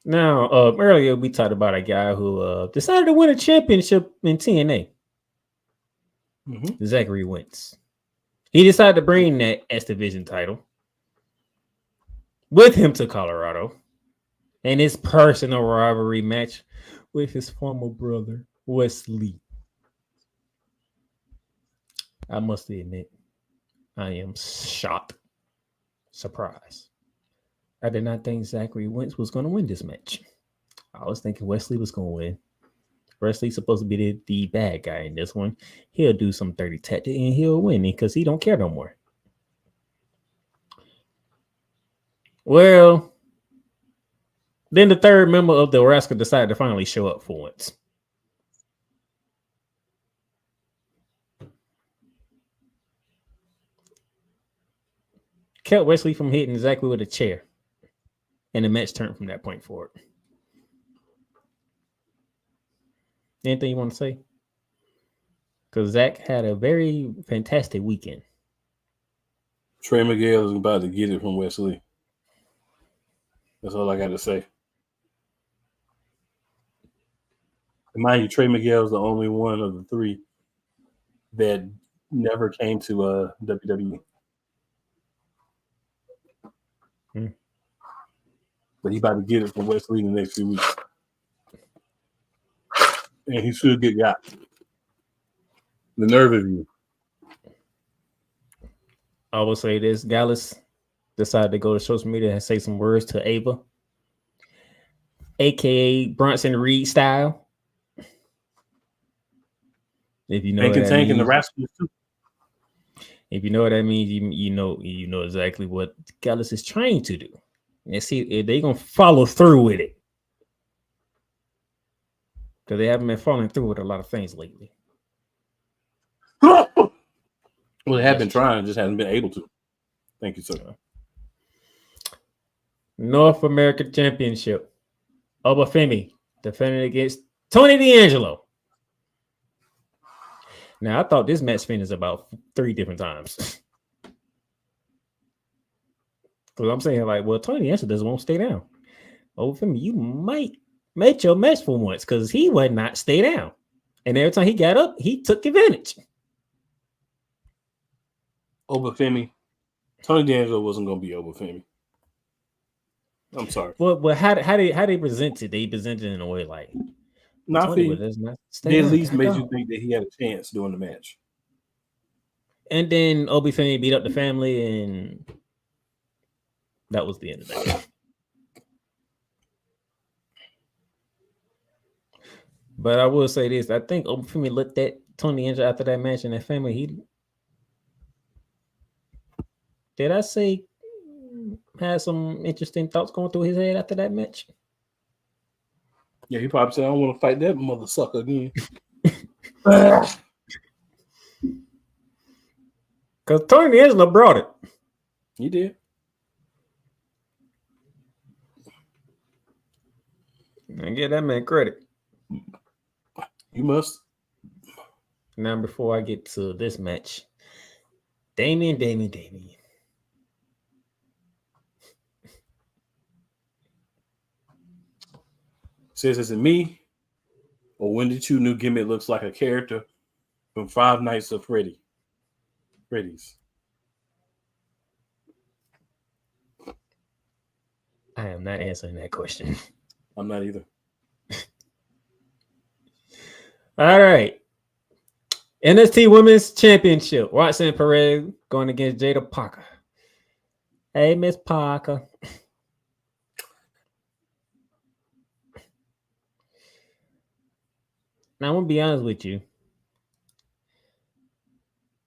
[SPEAKER 2] Now, earlier we talked about a guy who decided to win a championship in TNA. Mm-hmm. Zachary Wentz. He decided to bring that S Division title with him to Colorado and his personal rivalry match with his former brother, Wesley. I must admit, I am shocked, surprised. I did not think Zachary Wentz was going to win this match. I was thinking Wesley was going to win. Wesley's supposed to be the bad guy in this one. He'll do some 30 tactic and he'll win because he don't care no more. Well, then the third member of the Rascal decided to finally show up for once. Kept Wesley from hitting Zachary with a chair. And the match turned from that point forward. Anything you want to say? Because Zach had a very fantastic weekend.
[SPEAKER 1] Trey Miguel is about to get it from Wesley. That's all I got to say. And mind you, Trey Miguel's the only one of the three that never came to WWE. But he about to get it from Wesley in the next few weeks. And he should get got. The nerve of you.
[SPEAKER 2] I will say this. Gallus decided to go to social media and say some words to Ava, a.k.a. Bronson Reed style. If you know what that
[SPEAKER 1] Tank
[SPEAKER 2] means.
[SPEAKER 1] and the Rascals too.
[SPEAKER 2] If you know what that means, you know exactly what Gallus is trying to do. And see if they're gonna follow through with it. Because they haven't been following through with a lot of things lately.
[SPEAKER 1] Well, they have been trying, just haven't been able to. Thank you, sir.
[SPEAKER 2] North American Championship. Obafemi defending against Tony D'Angelo. Now, I thought this match finished about 3 different times. Because I'm saying, like, well, Tony D'Angelo doesn't want to stay down. Obafemi, you might make your match for once because he would not stay down. And every time he got up, he took advantage.
[SPEAKER 1] Obafemi. Tony D'Angelo wasn't going to be Obafemi. I'm sorry.
[SPEAKER 2] Well, how they present it? They presented it in a way like
[SPEAKER 1] They at least made you think that he had a chance during the match.
[SPEAKER 2] And then Obafemi beat up the family, and that was the end of that. But I will say this: I think Obafemi looked at Tony D'Angelo after that match and that family. Did I say had some interesting thoughts going through his head after that match?
[SPEAKER 1] Yeah, he probably said, "I don't want to fight that mother sucker again."
[SPEAKER 2] Because Tony D'Angelo brought it.
[SPEAKER 1] He did.
[SPEAKER 2] I give that man credit.
[SPEAKER 1] You must.
[SPEAKER 2] Now, before I get to this match, Damien.
[SPEAKER 1] Says, is it me? Or when did you new gimmick looks like a character from Five Nights at Freddy's?
[SPEAKER 2] I am not answering that question.
[SPEAKER 1] I'm not either.
[SPEAKER 2] All right. NXT Women's Championship. Roxanne Perez going against Jada Parker. Hey, Miss Parker. Now, I'm going to be honest with you.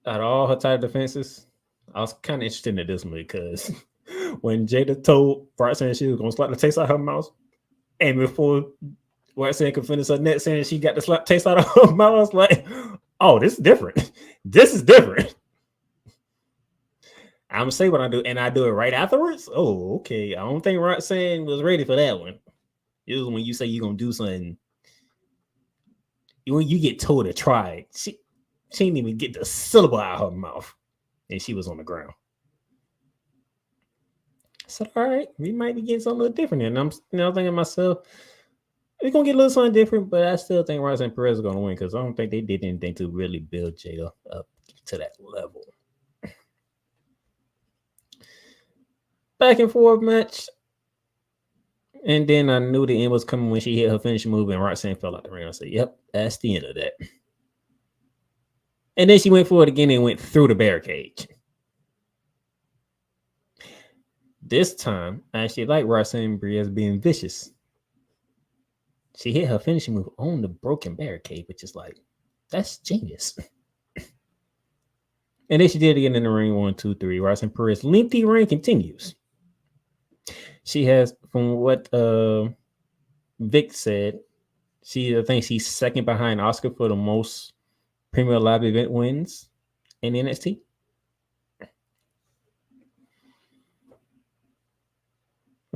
[SPEAKER 2] Out of all her title defenses, I was kind of interested in this one because when Jada told Roxanne she was going to slap the taste out of her mouth, and before Roxanne could finish her next saying she got the slap taste out of her mouth, I was like, oh, this is different. This is different. I'm going to say what I do, and I do it right afterwards. Oh, okay. I don't think Roxanne was ready for that one. It was when you say you're going to do something. When you get told to try it, she didn't even get the syllable out of her mouth, and she was on the ground. I said, all right, we might be getting something a little different. And I'm thinking to myself, we're going to get a little something different, but I still think Roxanne Perez is going to win because I don't think they did anything to really build Jada up to that level. Back and forth match. And then I knew the end was coming when she hit her finishing move and Roxanne fell out the ring. I said, yep, that's the end of that. And then she went for it again and went through the barricade. This time, I actually like Roxanne Perez being vicious. She hit her finishing move on the broken barricade, which is like, that's genius. And then she did it again in the ring. 1, 2, 3. Roxanne Perez lengthy reign continues. She has, from what Vic said, I think she's second behind Asuka for the most Premier Live event wins in NXT. I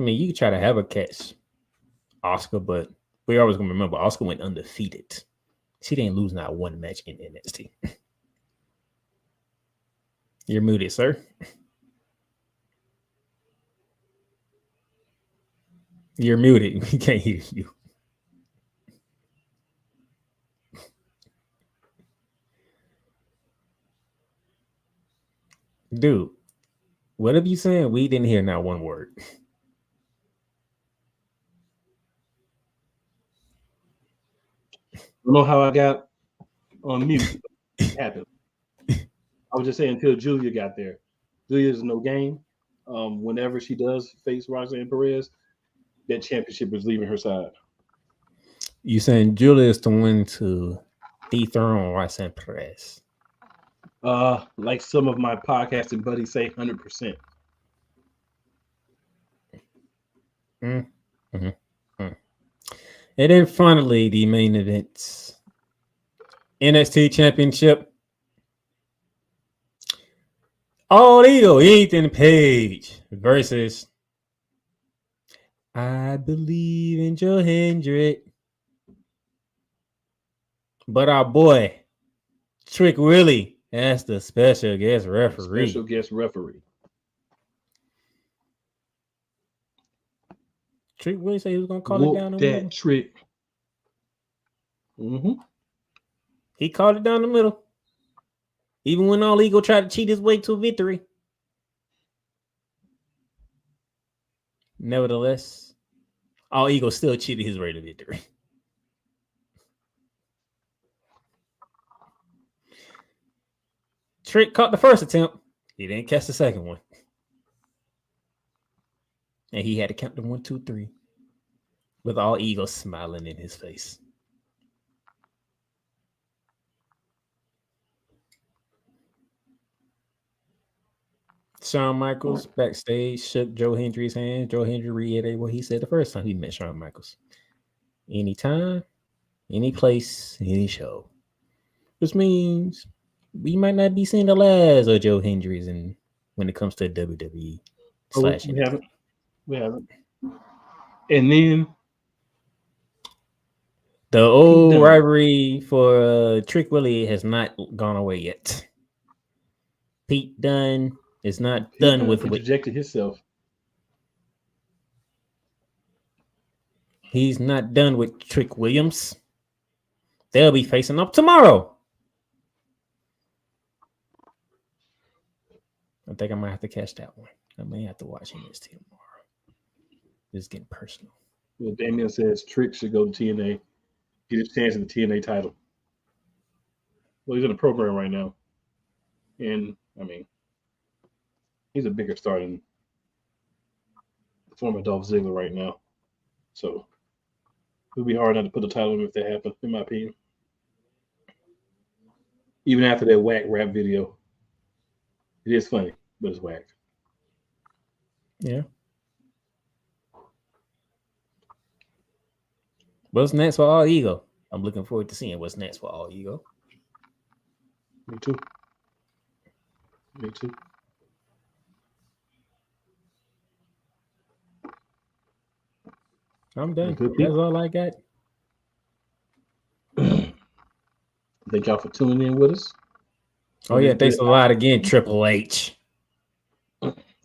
[SPEAKER 2] mean, you could try to have her catch Asuka, but we always gonna remember Asuka went undefeated. She didn't lose not one match in NXT. You're muted, sir. You're muted. We can't hear you. Dude, whatever you saying, we didn't hear not one word.
[SPEAKER 1] I don't know how I got on mute. It happened. I was just saying until Julia got there. Julia's no game. Whenever she does face Roxanne Perez, that championship is leaving her side.
[SPEAKER 2] You saying Julia is the one to dethrone Roxanne Perez?
[SPEAKER 1] Like some of my podcasting buddies say, 100%.
[SPEAKER 2] Mm-hmm. And then finally, the main events. NXT Championship. All Ego, Ethan Page versus I Believe in Joe Hendrick. But our boy, Trick Willie, as the special guest referee.
[SPEAKER 1] Special guest referee.
[SPEAKER 2] Trick Willie said he was going to call it down the middle.
[SPEAKER 1] Trick. Mm-hmm.
[SPEAKER 2] He called it down the middle. Even when All Ego tried to cheat his way to victory. Nevertheless, All Ego still cheated his way to victory. Trick caught the first attempt. He didn't catch the second one. And he had to count them 1, 2, 3. With All Ego smiling in his face. Shawn Michaels backstage shook Joe Hendry's hand. Joe Hendry reiterated what he said the first time he met Shawn Michaels. Anytime, any place, any show. Which means we might not be seeing the last of Joe Hendry's when it comes to WWE.
[SPEAKER 1] We haven't. And then
[SPEAKER 2] the old rivalry for Trick Willie has not gone away yet. Pete Dunne is not done with it.
[SPEAKER 1] Rejected himself.
[SPEAKER 2] He's not done with Trick Williams. They'll be facing up tomorrow. I think I might have to catch that one. I may have to watch NXT tomorrow. This is getting personal.
[SPEAKER 1] Well, Damian says Trick should go to TNA, get his chance at the TNA title. Well, he's in a program right now. And, I mean, he's a bigger star than the former Dolph Ziggler right now. So, it would be hard not to put the title on him if that happened, in my opinion. Even after that whack rap video. It is funny, but it's whack.
[SPEAKER 2] Yeah. What's next for All Ego? I'm looking forward to seeing what's next for All Ego.
[SPEAKER 1] Me too.
[SPEAKER 2] I'm done. That's all I got.
[SPEAKER 1] Thank y'all for tuning in with us.
[SPEAKER 2] Oh, yeah. Thanks a lot again, Triple H.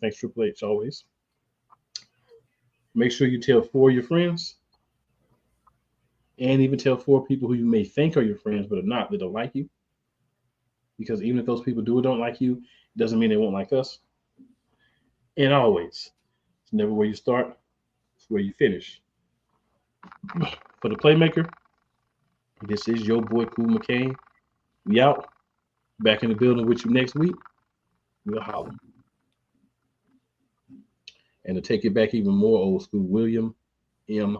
[SPEAKER 1] Thanks, Triple H, always. Make sure you tell 4 of your friends. And even tell 4 people who you may think are your friends, but are not, that don't like you. Because even if those people do or don't like you, it doesn't mean they won't like us. And always, it's never where you start, it's where you finish. For the Playmaker, this is your boy, Cool McCain. We out. Back in the building with you next week. We'll holler. And to take it back even more old school, William M.